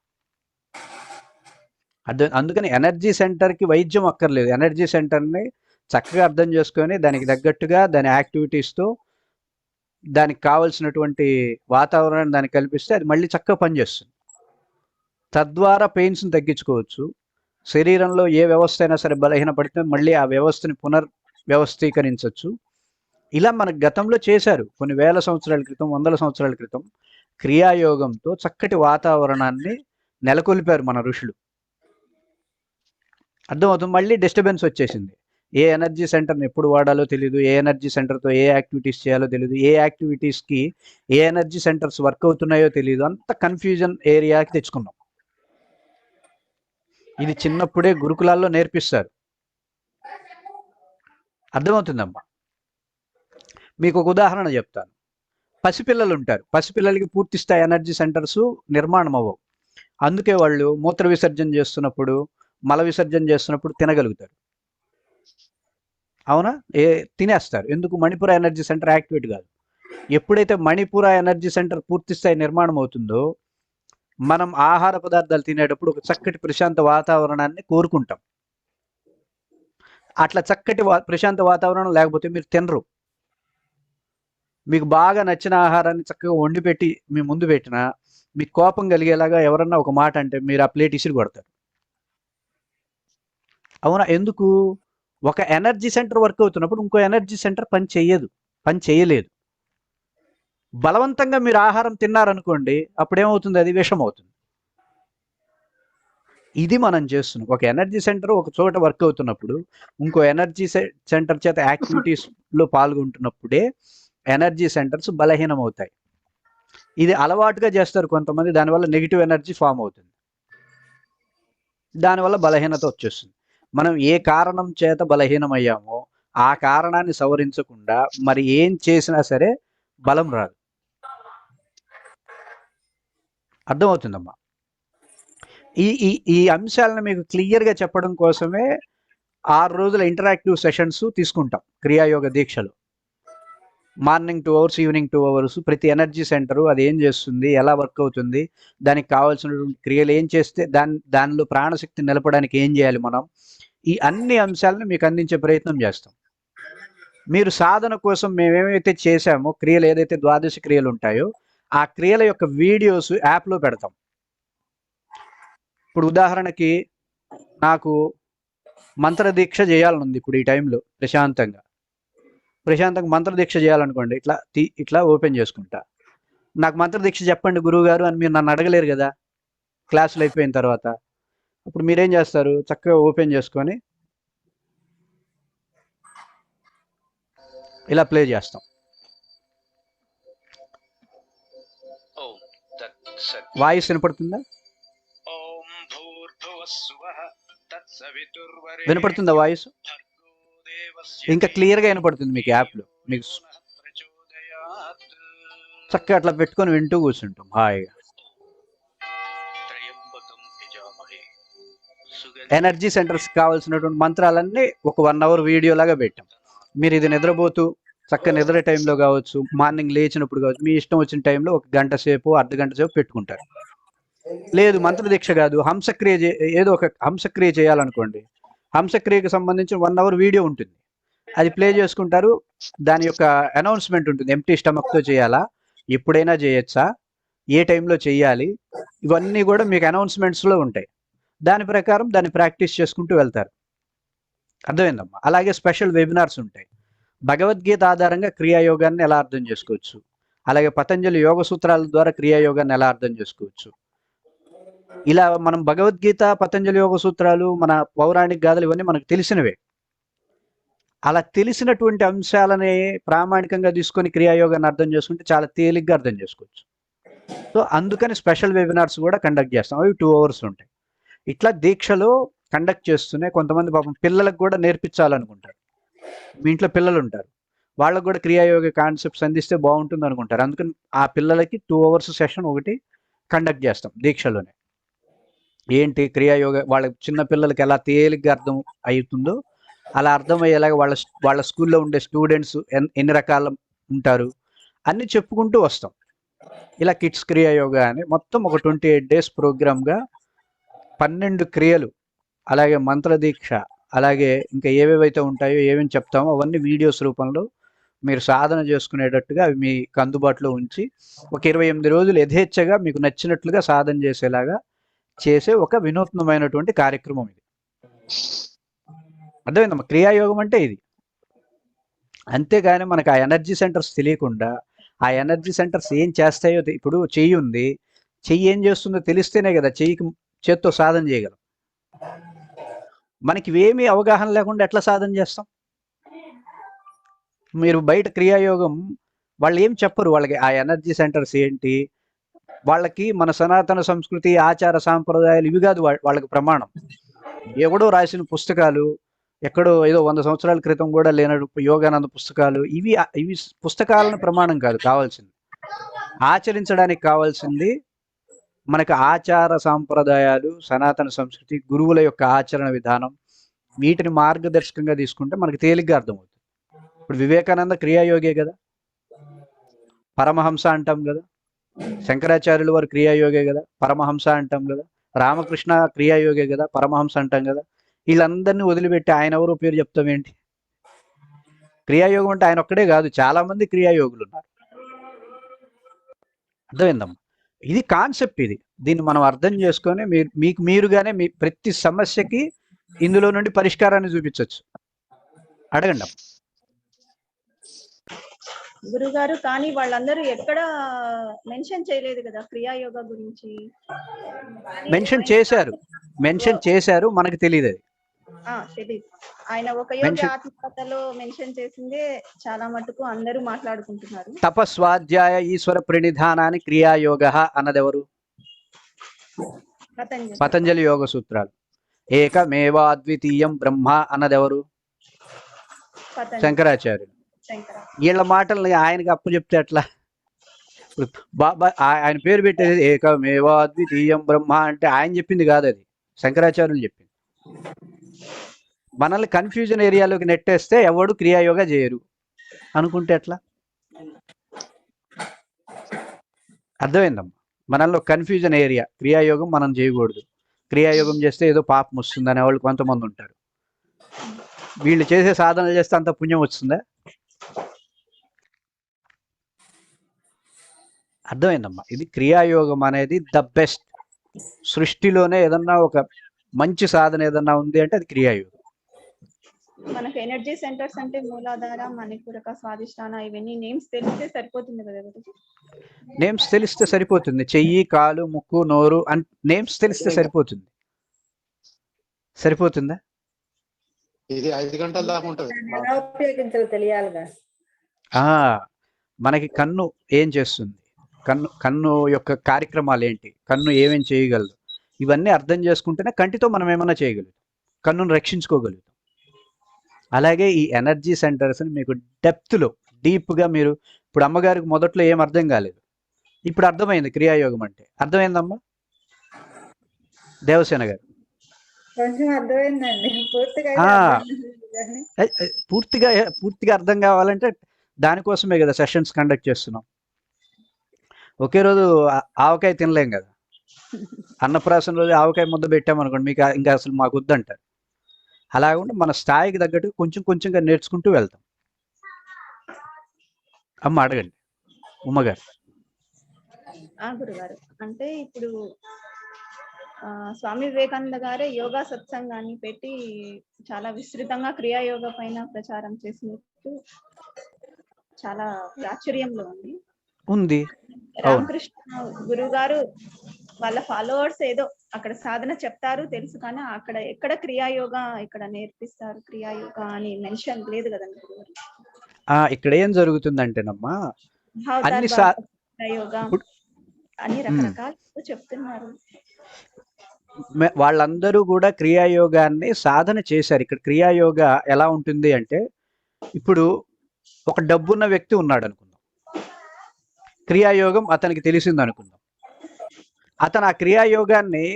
అందుకని ఎనర్జీ సెంటర్కి వైద్యం అక్కర్లేదు. ఎనర్జీ సెంటర్ని చక్కగా అర్థం చేసుకొని దానికి తగ్గట్టుగా దాని యాక్టివిటీస్తో దానికి కావలసినటువంటి వాతావరణాన్ని దానికి కల్పిస్తే అది మళ్ళీ చక్కగా పనిచేస్తుంది. తద్వారా పెయిన్స్ని తగ్గించుకోవచ్చు. శరీరంలో ఏ వ్యవస్థ అయినా సరే బలహీనపడితే మళ్ళీ ఆ వ్యవస్థని వ్యవస్థీకరించవచ్చు. ఇలా మనకు గతంలో చేశారు, కొన్ని వేల సంవత్సరాల క్రితం, వందల సంవత్సరాల క్రితం క్రియాయోగంతో చక్కటి వాతావరణాన్ని నెలకొల్పారు మన ఋషులు. అర్థమవుతుంది? మళ్ళీ డిస్టర్బెన్స్ వచ్చేసింది. ఏ ఎనర్జీ సెంటర్ని ఎప్పుడు వాడాలో తెలియదు, ఏ ఎనర్జీ సెంటర్తో ఏ యాక్టివిటీస్ చేయాలో తెలియదు, ఏ యాక్టివిటీస్కి ఏ ఎనర్జీ సెంటర్స్ వర్క్ అవుతున్నాయో తెలియదు, అంత కన్ఫ్యూజన్ ఏరియాకి తెచ్చుకున్నాం. ఇది చిన్నప్పుడే గురుకులాల్లో నేర్పిస్తారు. అర్థమవుతుందమ్మా? మీకు ఒక ఉదాహరణ చెప్తాను. పసిపిల్లలు ఉంటారు, పసిపిల్లలకి పూర్తి స్థాయి ఎనర్జీ సెంటర్స్ నిర్మాణం అవ్వవు. అందుకే వాళ్ళు మూత్ర విసర్జన చేస్తున్నప్పుడు, మల విసర్జన చేస్తున్నప్పుడు తినగలుగుతారు. అవునా? తినేస్తారు. ఎందుకు? మణిపుర ఎనర్జీ సెంటర్ యాక్టివేట్ కాదు. ఎప్పుడైతే మణిపుర ఎనర్జీ సెంటర్ పూర్తి స్థాయి నిర్మాణం అవుతుందో, మనం ఆహార పదార్థాలు తినేటప్పుడు ఒక చక్కటి ప్రశాంత వాతావరణాన్ని కోరుకుంటాం. అట్లా చక్కటి ప్రశాంత వాతావరణం లేకపోతే మీరు తినరు. మీకు బాగా నచ్చిన ఆహారాన్ని చక్కగా వండి పెట్టి మీ ముందు పెట్టినా, మీకు కోపం కలిగేలాగా ఎవరన్నా ఒక మాట అంటే మీరు ఆ ప్లేట్ ఇసిరి కొడతారు. అవునా? ఎందుకు? ఒక ఎనర్జీ సెంటర్ వర్క్ అవుతున్నప్పుడు ఇంకో ఎనర్జీ సెంటర్ పని చేయలేదు. బలవంతంగా మీరు ఆహారం తిన్నారనుకోండి, అప్పుడేమవుతుంది? అది విషం అవుతుంది. ఇది మనం చేస్తున్నాం. ఒక ఎనర్జీ సెంటర్ ఒక చోట వర్క్ అవుతున్నప్పుడు, ఇంకో ఎనర్జీ సెంటర్ చేత యాక్టివిటీస్‌లో పాల్గొంటున్నప్పుడే ఎనర్జీ సెంటర్స్ బలహీనమవుతాయి. ఇది అలవాటుగా చేస్తారు కొంతమంది. దానివల్ల నెగెటివ్ ఎనర్జీ ఫార్మ్ అవుతుంది. దానివల్ల బలహీనత వచ్చేస్తుంది. మనం ఏ కారణం చేత బలహీనమయ్యామో, ఆ కారణాన్ని సవరించకుండా మరి ఏం చేసినా సరే బలం రాదు. అర్థమవుతుందమ్మా. ఈ ఈ ఈ అంశాలను మీకు క్లియర్‌గా చెప్పడం కోసమే 6 రోజుల ఇంటరాక్టివ్ సెషన్స్ తీసుకుంటాం క్రియాయోగ దీక్షలో. మార్నింగ్ 2 అవర్స్, ఈవినింగ్ 2 అవర్స్ ప్రతి ఎనర్జీ సెంటరు అది ఏం చేస్తుంది? ఎలా వర్క్ అవుతుంది? దానికి కావాల్సినటువంటి క్రియలు ఏం చేస్తే దానిలో ప్రాణశక్తిని నిలపడానికి ఏం చేయాలి మనం? ఈ అన్ని అంశాలను మీకు అందించే ప్రయత్నం చేస్తాం. మీరు సాధన కోసం మేమేమైతే చేశామో క్రియలు ఏదైతే ద్వాదశ క్రియలు ఉంటాయో, ఆ క్రియల యొక్క వీడియోస్ యాప్‌లో పెడతాం. ఇప్పుడు ఉదాహరణకి నాకు మంత్ర దీక్ష చేయాలనుంది ఇప్పుడు ఈ టైంలో ప్రశాంతంగా మంత్ర దీక్ష చేయాలనుకోండి. ఇట్లా ఓపెన్ చేసుకుంటా. నాకు మంత్ర దీక్ష చెప్పండి గురువుగారు అని మీరు నన్ను అడగలేరు కదా, క్లాసులు అయిపోయిన తర్వాత. అప్పుడు మీరేం చేస్తారు? చక్కగా ఓపెన్ చేసుకొని ఇలా ప్లే చేస్తాం. వాయిస్ వినపడుతుందా? వినపడుతుందా వాయిస్? ఇంకా క్లియర్గా వినపడుతుంది మీకు యాప్లో. మీకు చక్కగా అట్లా పెట్టుకొని వింటూ కూర్చుంటాం హాయిగా. ఎనర్జీ సెంటర్స్ కావాల్సినటువంటి మంత్రాలన్నీ ఒక 1 అవర్ వీడియో లాగా పెట్టాం. మీరు ఇది నిద్రపోతూ చక్క నిద్ర టైంలో కావచ్చు, మార్నింగ్ లేచినప్పుడు కావచ్చు, మీ ఇష్టం వచ్చిన టైంలో ఒక గంట సేపు, అర్ధగంట సేపు పెట్టుకుంటారు. లేదు మంత్ర దీక్ష కాదు, హంసక్రియ ఏదో ఒక హంసక్రియ చేయాలనుకోండి, హంసక్రియకి సంబంధించిన 1 అవర్ వీడియో ఉంటుంది. అది ప్లే చేసుకుంటారు. దాని యొక్క అనౌన్స్మెంట్ ఉంటుంది. ఎంప్టీ స్టమక్తో చేయాలా, ఎప్పుడైనా చేయొచ్చా, ఏ టైంలో చేయాలి, ఇవన్నీ కూడా మీకు అనౌన్స్మెంట్స్లో ఉంటాయి. దాని ప్రకారం దాన్ని ప్రాక్టీస్ చేసుకుంటూ వెళ్తారు. అర్థమైందమ్మా? అలాగే స్పెషల్ వెబినార్స్ ఉంటాయి. భగవద్గీత ఆధారంగా క్రియాయోగాన్ని ఎలా అర్థం చేసుకోవచ్చు, అలాగే పతంజలి యోగ సూత్రాల ద్వారా క్రియాయోగాన్ని ఎలా అర్థం చేసుకోవచ్చు. ఇలా మనం భగవద్గీత, పతంజలి యోగ సూత్రాలు, మన పౌరాణిక గాథలు ఇవన్నీ మనకు తెలిసినవే. అలా తెలిసినటువంటి అంశాలని ప్రామాణికంగా తీసుకొని క్రియాయోగాన్ని అర్థం చేసుకుంటే చాలా తేలిగ్గా అర్థం చేసుకోవచ్చు. సో అందుకని స్పెషల్ వెబినార్స్ కూడా కండక్ట్ చేస్తాం. అవి 2 అవర్స్ ఉంటాయి. ఇట్లా దీక్షలో కండక్ట్ చేస్తూనే కొంతమంది పాపం పిల్లలకు కూడా నేర్పించాలనుకుంటారు. మీ ఇంట్లో పిల్లలు ఉంటారు, వాళ్ళకు కూడా క్రియాయోగ కాన్సెప్ట్స్ అందిస్తే బాగుంటుంది అనుకుంటారు. అందుకని ఆ పిల్లలకి 2 అవర్స్ సెషన్ ఒకటి కండక్ట్ చేస్తాం దీక్షలోనే. ఏంటి క్రియాయోగ వాళ్ళకి చిన్న పిల్లలకి ఎలా తేలిగ్గా అర్థం అవుతుందో అలా అర్థమయ్యేలాగా వాళ్ళ స్కూల్లో ఉండే స్టూడెంట్స్ ఎన్ని రకాల ఉంటారు అన్నీ చెప్పుకుంటూ వస్తాం. ఇలా కిడ్స్ క్రియాయోగ అని మొత్తం ఒక 28 డేస్ ప్రోగ్రామ్గా 12 క్రియలు, అలాగే మంత్రదీక్ష, అలాగే ఇంకా ఏవేవైతే ఉంటాయో ఏమేమి చెప్తామో అవన్నీ వీడియోస్ రూపంలో మీరు సాధన చేసుకునేటట్టుగా అవి మీకు అందుబాటులో ఉంచి ఒక 28 రోజులు యథేచ్ఛగా మీకు నచ్చినట్లుగా సాధన చేసేలాగా చేసే ఒక వినూత్నమైనటువంటి కార్యక్రమం ఇది. అర్థమైందమ్మా? క్రియాయోగం అంటే ఇది. అంతేగాని మనకు ఆ ఎనర్జీ సెంటర్స్ తెలియకుండా ఆ ఎనర్జీ సెంటర్స్ ఏం చేస్తాయో ఇప్పుడు చెయ్యి ఉంది, చెయ్యి ఏం చేస్తుందో తెలిస్తేనే కదా చేత్తో సాధన చేయగలం. మనకి ఇవేమీ అవగాహన లేకుండా ఎట్లా సాధన చేస్తాం? మీరు బయట క్రియాయోగం వాళ్ళు ఏం చెప్పరు. వాళ్ళకి ఆ ఎనర్జీ సెంటర్స్ ఏంటి, వాళ్ళకి మన సనాతన సంస్కృతి ఆచార సాంప్రదాయాలు ఇవి కాదు వాళ్ళకి ప్రమాణం. ఎవడో రాసిన పుస్తకాలు, ఎక్కడో ఏదో 100 సంవత్సరాల క్రితం కూడా లేనట్టు యోగానంద పుస్తకాలు, ఇవి పుస్తకాలను ప్రమాణం కాదు కావాల్సింది. ఆచరించడానికి కావాల్సింది మనకు ఆచార సాంప్రదాయాలు, సనాతన సంస్కృతి, గురువుల యొక్క ఆచరణ విధానం వీటిని మార్గదర్శకంగా తీసుకుంటే మనకు తేలిగ్గా అర్థమవుతుంది. ఇప్పుడు వివేకానంద క్రియాయోగే కదా, పరమహంస అంటాం కదా, శంకరాచార్యుల వారు క్రియాయోగే కదా, పరమహంస అంటాం కదా, రామకృష్ణ క్రియాయోగే కదా, పరమహంస అంటాం కదా. వీళ్ళందరినీ వదిలిపెట్టి ఆయన ఎవరో పేరు చెప్తాం ఏంటి? క్రియాయోగం అంటే ఆయన ఒక్కడే కాదు, చాలా మంది క్రియాయోగులు ఉన్నారు. అర్థమైందమ్మా? ఇది కాన్సెప్ట్. దీన్ని మనం అర్థం చేసుకొని మీకు మీరుగానే మీ ప్రతి సమస్యకి ఇందులో నుండి పరిష్కారాన్ని చూపించవచ్చు. అడగండి అమ్మా. గురుగారు, కానీ వాళ్ళందరూ ఎక్కడ మెన్షన్ చేయలేదు కదా క్రియాయోగ గురించి. మెన్షన్ చేశారు, మనకు తెలియదు అది. తెలీదు. ఆయన ఒక యోగి ఆత్మకథలో మెన్షన్ చేసిందే చాలా మటుకు అందరూ మాట్లాడుకుంటున్నారు. తపస్వాధ్యాయ ఈశ్వర ప్రణిధానాన్ని క్రియాయోగ అన్నదెవరు? పతంజలి యోగ సూత్రాలు. ఏకమేవాద్వితీయం బ్రహ్మ అన్నదెవరు? శంకరాచార్యులు. వీళ్ళ మాటల్ని ఆయనకి అప్పు చెప్తే ఎట్లా? బాబా ఆయన పేరు పెట్టేది ఏకమేవాద్వితీయం బ్రహ్మ అంటే ఆయన చెప్పింది కాదు, అది శంకరాచార్యులు చెప్పింది. మనల్ని కన్ఫ్యూజన్ ఏరియాలోకి నెట్టేస్తే ఎవడు క్రియాయోగ చేయరు అనుకుంటే ఎట్లా? అర్థమైందమ్మా? మనల్ని కన్ఫ్యూజన్ ఏరియా, క్రియాయోగం మనం చేయకూడదు, క్రియాయోగం చేస్తే ఏదో పాపం వస్తుంది అనే వాళ్ళు కొంతమంది ఉంటారు. వీళ్ళు చేసే సాధనలు చేస్తే అంత పుణ్యం వస్తుందా? అర్థమైందమ్మా? ఇది క్రియాయోగం అనేది ద బెస్ట్. సృష్టిలోనే ఏదన్నా ఒక మంచి సాధన ఏదన్నా ఉంది అంటే అది క్రియాయోగం. మనకు ఎనర్జీ సెంటర్స్ అంటే మూలాధార, మణిపూరక, స్వాదిష్టాన ఇవన్నీ నేమ్స్ తెలిస్తే సరిపోతుంది కదా? నేమ్స్ తెలిస్తే సరిపోతుంది. చెయ్యి, కాలు, ముక్కు, నోరు అని నేమ్స్ తెలిస్తే సరిపోతుంది. సరిపోతుందా? ఇది 5 గంటల దాకా ఉంటుంది. ఎలా ఉపయోగించాలో తెలియాలిగా. మనకి కన్ను ఏం చేస్తుంది, కన్ను యొక్క కార్యక్రమాలు ఏంటి, కన్ను ఏమేం చేయగలదు, ఇవన్నీ అర్థం చేసుకుంటేనే కంటితో మనం ఏమైనా చేయగలుగుతాం, కన్నును రక్షించుకోగలుగుతాం. అలాగే ఈ ఎనర్జీ సెంటర్స్ని మీకు డెప్త్లో డీప్గా మీరు ఇప్పుడు అమ్మగారికి మొదట్లో ఏం అర్థం కాలేదు, ఇప్పుడు అర్థమైంది క్రియాయోగం అంటే. అర్థమైందమ్మా దేవసేన గారు? కొంచెం అర్థమైందండి. పూర్తిగా అర్థం కావాలంటే దానికోసమే కదా సెషన్స్ కండక్ట్ చేస్తున్నాం. ఒకే రోజు ఆవకాయ తినలేం కదా. అన్నప్రాసన రోజు ఆవకాయ ముద్ద పెట్టామనుకోండి, మీకు ఇంకా అసలు మాకు వద్దంటారు. అలాగే మన స్థాయికి తగ్గట్టు కొంచెం కొంచెంగా నేర్చుకుంటూ వెళ్తాం. అమ్మ అడగండి ఉమ్మగారు. గురుగారు, అంటే ఇప్పుడు స్వామి వివేకానంద గారే యోగా సత్సంగాన్ని పెట్టి చాలా విస్తృతంగా క్రియాయోగ పైన ప్రచారం చేసినట్టు చాలా ప్రాచుర్యంలో ఉంది. రామకృష్ణ గురువు గారు వాళ్ళ ఫాలోవర్స్ ఏదో అక్కడ సాధన చెప్తారు తెలుసు, కానీ అక్కడ ఎక్కడ క్రియాయోగ ఇక్కడ నేర్పిస్తారు క్రియాయోగ అని మెన్షన్ లేదు కదండి గురుగారు. ఇక్కడ ఏం జరుగుతుందంటేనమ్మా, అన్ని రకరకాలు చెప్తున్నారు. వాళ్ళందరూ కూడా క్రియాయోగాన్ని సాధన చేశారు. ఇక్కడ క్రియాయోగ ఎలా ఉంటుంది అంటే, ఇప్పుడు ఒక డబ్బున్న వ్యక్తి ఉన్నాడు అనుకుందాం, క్రియాయోగం అతనికి తెలిసింది అనుకుందాం. అతను ఆ క్రియాయోగాన్ని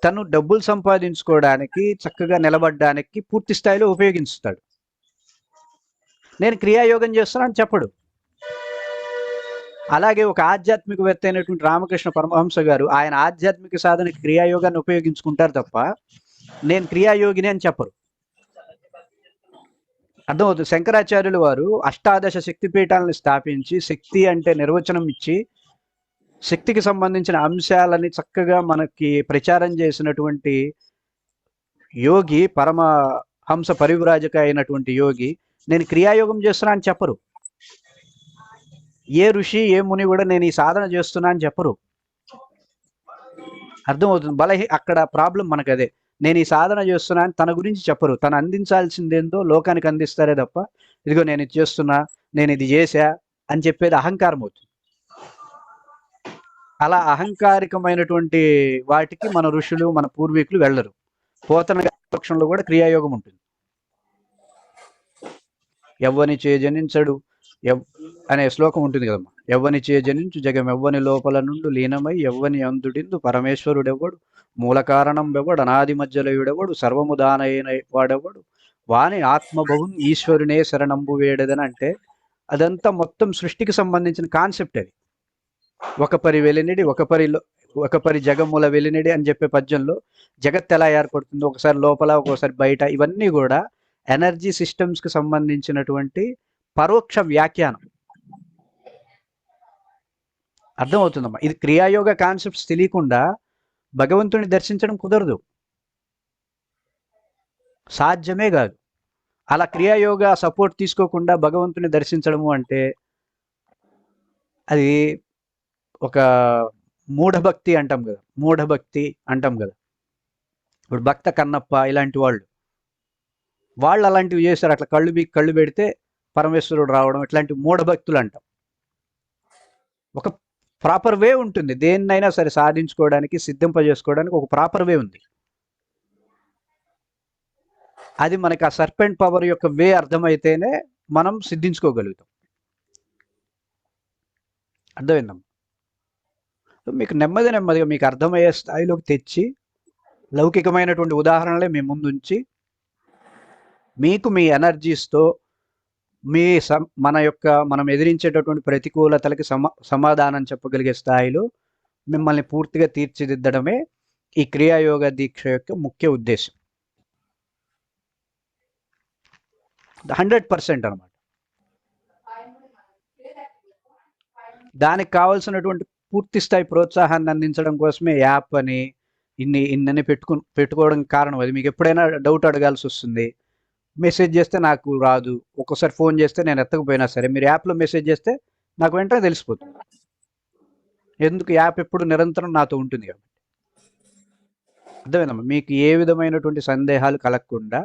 తను డబ్బులు సంపాదించుకోవడానికి, చక్కగా నిలబడడానికి పూర్తి స్థాయిలో ఉపయోగిస్తాడు. నేను క్రియాయోగం చేస్తున్నాను చెప్పడు. అలాగే ఒక ఆధ్యాత్మికవేత్త అయినటువంటి రామకృష్ణ పరమహంస గారు ఆయన ఆధ్యాత్మిక సాధనకి క్రియాయోగాన్ని ఉపయోగించుకుంటారు తప్ప నేను క్రియాయోగిని అని చెప్పరు. అర్థమవుతుంది. శంకరాచార్యులు వారు అష్టాదశ శక్తిపీఠాలను స్థాపించి శక్తి అంటే నిర్వచనం ఇచ్చి శక్తికి సంబంధించిన అంశాలని చక్కగా మనకి ప్రచారం చేసినటువంటి యోగి, పరమహంస పరివ్రాజక అయినటువంటి యోగి నేను క్రియాయోగం చేస్తున్నా అని చెప్పరు. ఏ ఋషి ఏ ముని కూడా నేను ఈ సాధన చేస్తున్నా అని చెప్పరు. అర్థమవుతుంది. అక్కడ ప్రాబ్లం మనకు అదే. నేను ఈ సాధన చేస్తున్నా అని తన గురించి చెప్పరు. తను అందించాల్సిందేందో లోకానికి అందిస్తారే తప్ప ఇదిగో నేను ఇది చేస్తున్నా, నేను ఇది చేశా అని చెప్పేది అహంకారం అవుతుంది. అలా అహంకారికమైనటువంటి వాటికి మన ఋషులు మన పూర్వీకులు వెళ్ళరు. పోతన పక్షంలో కూడా క్రియాయోగం ఉంటుంది. ఎవ్వని చే జనించడు, అనే శ్లోకం ఉంటుంది కదమ్మా. ఎవ్వని చే జనించు జగం ఎవ్వని లోపల నుండి లీనమై ఎవ్వని అందుడిందు పరమేశ్వరుడెవ్వడు మూల కారణం వెవ్వడు అనాది మధ్యలయుడెవడు సర్వము దానైన వాడెవడు వాని ఆత్మభవున్ ఈశ్వరునే శరణంబు వేడదని. అంటే అదంతా మొత్తం సృష్టికి సంబంధించిన కాన్సెప్ట్ అది. ఒకపరి వెలినిడి ఒకపరి జగముల వెలినిడి అని చెప్పే పద్యంలో జగత్ ఎలా ఏర్పడుతుందో, ఒకసారి లోపల ఒక్కోసారి బయట, ఇవన్నీ కూడా ఎనర్జీ సిస్టమ్స్కి సంబంధించినటువంటి పరోక్ష వ్యాఖ్యానం. అర్థమవుతుందమ్మా. ఇది క్రియాయోగ కాన్సెప్ట్స్ తెలియకుండా భగవంతుని దర్శించడం కుదరదు, సాధ్యమే కాదు. అలా క్రియాయోగ సపోర్ట్ తీసుకోకుండా భగవంతుని దర్శించడము అంటే అది ఒక మూఢభక్తి అంటాం కదా, మూఢభక్తి అంటాం కదా. ఇప్పుడు భక్త కన్నప్ప ఇలాంటి వాళ్ళు అలాంటివి చేశారు. అట్లా కళ్ళు పెడితే పరమేశ్వరుడు రావడం, ఇట్లాంటి మూఢభక్తులు అంటాం. ఒక ప్రాపర్ వే ఉంటుంది, దేన్నైనా సరే సాధించుకోవడానికి, సిద్ధింపజేసుకోవడానికి ఒక ప్రాపర్ వే ఉంది. అది మనకి ఆ సర్పెంట్ పవర్ యొక్క వే అర్థమైతేనే మనం సిద్ధించుకోగలుగుతాం. అర్థమైందమ్మా. మీకు నెమ్మదిగా మీకు అర్థమయ్యే స్థాయిలోకి తెచ్చి లౌకికమైనటువంటి ఉదాహరణలే మీ ముందుంచి మీకు మీ ఎనర్జీస్తో మనం ఎదిరించేటటువంటి ప్రతికూలతలకి సమాధానం చెప్పగలిగే స్థాయిలో మిమ్మల్ని పూర్తిగా తీర్చిదిద్దడమే ఈ క్రియాయోగ దీక్ష యొక్క ముఖ్య ఉద్దేశం. 100% అన్నమాట. దానికి కావాల్సినటువంటి పూర్తి స్థాయి ప్రోత్సాహాన్ని అందించడం కోసమే యాప్ అని ఇన్ని పెట్టుకోవడం కారణం అది. మీకు ఎప్పుడైనా డౌట్ అడగాల్సి వస్తుంది, మెసేజ్ చేస్తే నాకు రాదు, ఒక్కోసారి ఫోన్ చేస్తే నేను ఎత్తకపోయినా సరే మీరు యాప్లో మెసేజ్ చేస్తే నాకు వెంటనే తెలిసిపోతుంది. ఎందుకు? యాప్ ఎప్పుడు నిరంతరం నాతో ఉంటుంది కాబట్టి. అర్థమైందమ్మా. మీకు ఏ విధమైనటువంటి సందేహాలు కలగకుండా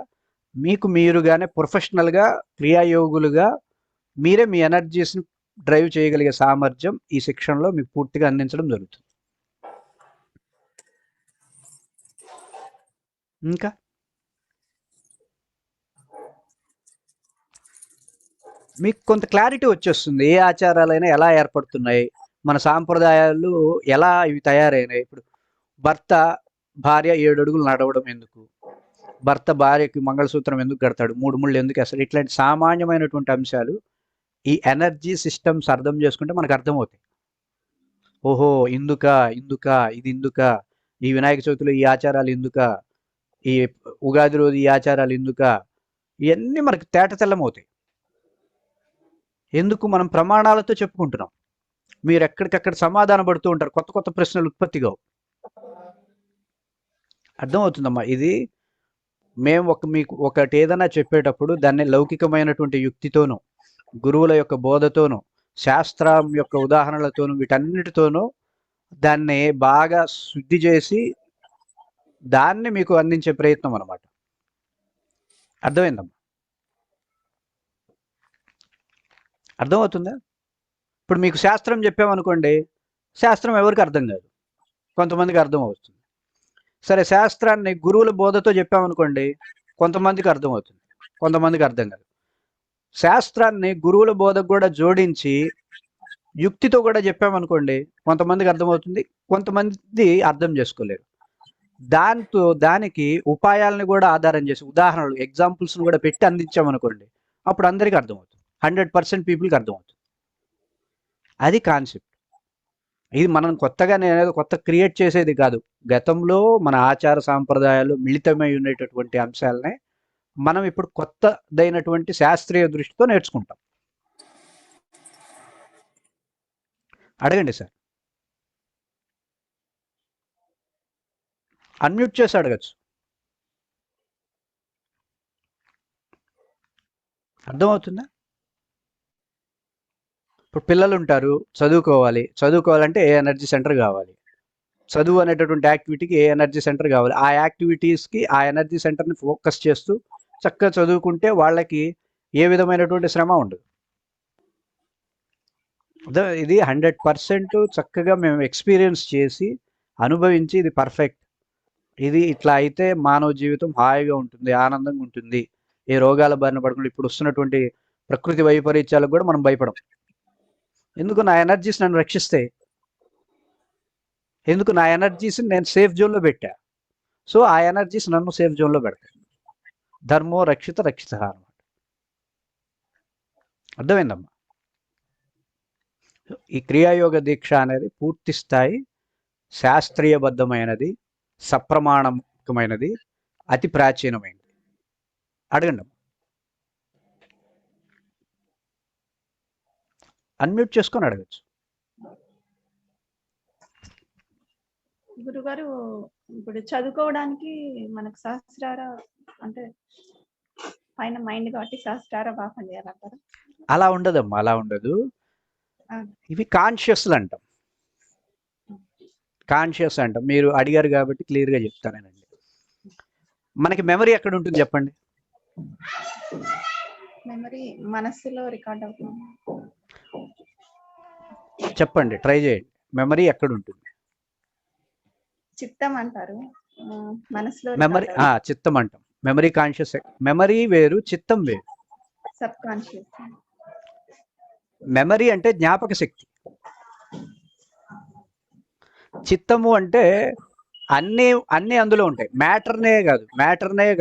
మీకు మీరుగానే ప్రొఫెషనల్గా క్రియాయోగులుగా మీరే మీ ఎనర్జీస్ని డ్రైవ్ చేయగలిగే సామర్థ్యం ఈ శిక్షణలో మీకు పూర్తిగా అందించడం జరుగుతుంది. ఇంకా మీకు కొంత క్లారిటీ వచ్చేస్తుంది, ఏ ఆచారాలైనా ఎలా ఏర్పడుతున్నాయి, మన సాంప్రదాయాలు ఎలా ఇవి తయారైనాయి. ఇప్పుడు భర్త భార్య 7 అడుగులు నడవడం ఎందుకు, భర్త భార్యకి మంగళసూత్రం ఎందుకు కడతాడు, 3 ముళ్ళు ఎందుకు వేస్తాడు, ఇట్లాంటి సామాన్యమైనటువంటి అంశాలు ఈ ఎనర్జీ సిస్టమ్స్ అర్థం చేసుకుంటే మనకు అర్థమవుతాయి. ఓహో ఇందుక ఇది ఇందుక, ఈ వినాయక చవితిలో ఈ ఆచారాలు ఎందుక, ఈ ఉగాది రోజు ఈ ఆచారాలు ఎందుక, ఇవన్నీ మనకు తేటతెల్లమవుతాయి. ఎందుకు? మనం ప్రమాణాలతో చెప్పుకుంటున్నాం. మీరు ఎక్కడికక్కడ సమాధాన పడుతూ ఉంటారు, కొత్త కొత్త ప్రశ్నలు ఉత్పత్తిగా. అర్థమవుతుందమ్మా. ఇది మేము మీకు ఒకటి ఏదైనా చెప్పేటప్పుడు దాన్ని లౌకికమైనటువంటి యుక్తితోనూ, గురువుల యొక్క బోధతోనూ, శాస్త్రం యొక్క ఉదాహరణలతోనూ, వీటన్నిటితోనూ దాన్ని బాగా శుద్ధి చేసి దాన్ని మీకు అందించే ప్రయత్నం అన్నమాట. అర్థమైందమ్మా? అర్థమవుతుందా? ఇప్పుడు మీకు శాస్త్రం చెప్పామనుకోండి, శాస్త్రం ఎవరికి అర్థం కాదు, కొంతమందికి అర్థం అవుతుంది. సరే, శాస్త్రాన్ని గురువుల బోధతో చెప్పామనుకోండి, కొంతమందికి అర్థమవుతుంది, కొంతమందికి అర్థం కాదు. శాస్త్రాన్ని గురువుల బోధకు కూడా జోడించి యుక్తితో కూడా చెప్పామనుకోండి, కొంతమందికి అర్థమవుతుంది, కొంతమంది అర్థం చేసుకోలేరు. దానికి ఉపాయాలను కూడా ఆధారం చేసి ఉదాహరణలు, ఎగ్జాంపుల్స్ని కూడా పెట్టి అందించామనుకోండి, అప్పుడు అందరికీ అర్థమవుతుంది, 100% పీపుల్కి అర్థమవుతుంది. అది కాన్సెప్ట్. ఇది మనం నేనేదో కొత్త క్రియేట్ చేసేది కాదు. గతంలో మన ఆచార సాంప్రదాయాలు మిళితమై ఉండేటటువంటి అంశాలనే మనం ఇప్పుడు కొత్తదైనటువంటి శాస్త్రీయ దృష్టితో నేర్చుకుంటాం. అడగండి సార్. అన్మ్యూట్ చేసి అడగచ్చు. అర్థమవుతుందా? ఇప్పుడు పిల్లలు ఉంటారు, చదువుకోవాలంటే ఏ ఎనర్జీ సెంటర్ కావాలి, చదువు అనేటటువంటి యాక్టివిటీకి ఏ ఎనర్జీ సెంటర్ కావాలి. ఆ యాక్టివిటీస్కి ఆ ఎనర్జీ సెంటర్ని ఫోకస్ చేస్తూ చక్కగా చదువుకుంటే వాళ్ళకి ఏ విధమైనటువంటి శ్రమ ఉండదు. ఇది 100% చక్కగా మేము ఎక్స్పీరియన్స్ చేసి అనుభవించి ఇది పర్ఫెక్ట్, ఇది ఇట్లా అయితే మానవ జీవితం హాయిగా ఉంటుంది, ఆనందంగా ఉంటుంది, ఏ రోగాల బారిన పడకుండా ఇప్పుడు వస్తున్నటువంటి ప్రకృతి వైపరీత్యాలకు కూడా మనం భయపడం. ఎందుకు? నా ఎనర్జీస్ నన్ను రక్షిస్తాయి. ఎందుకు? నా ఎనర్జీస్ని నేను సేఫ్ జోన్లో పెట్టా. సో ఆ ఎనర్జీస్ నన్ను సేఫ్ జోన్లో పెడతాయి. ధర్మో రక్షిత రక్షిత అనమాట. అర్థమైందమ్మా? ఈ క్రియాయోగ దీక్ష అనేది పూర్తి స్థాయి శాస్త్రీయబద్ధమైనది, సప్రమాణకమైనది, అతి ప్రాచీనమైనది. అడగండి. అన్మ్యూట్ చేసుకొని అడగచ్చు. గురుగారు, ఇప్పుడు చదువుకోవడానికి మనకు సహస్రార అంటే పైన మైండ్ కాబట్టి సహస్రార బాగా పనిచేయాలంటారా? అలా ఉండదమ్మా, అలా ఉండదు. ఇవి కాన్షియస్లు అంటాం. కాన్షియస్ అంటాం. మీరు అడిగారు కాబట్టి క్లియర్గా చెప్తానేనండి. మనకి మెమరీ ఎక్కడ ఉంటుంది చెప్పండి? మెమరీ మనస్సులో రికార్డ్ అవుతుంది. చెప్పండి, ట్రై చేయండి. మెమరీ ఎక్కడ ఉంటుంది? చిత్తం అంటారు, మనసులో మెమరీ చిత్తం అంటాం. Memory conscious. మెమరీ వేరు, చిత్తం వేరు. Sub conscious. మెమరీ అంటే జ్ఞాపక శక్తి. చిత్తము అంటే అన్నీ అందులో ఉంటాయి. మ్యాటర్నే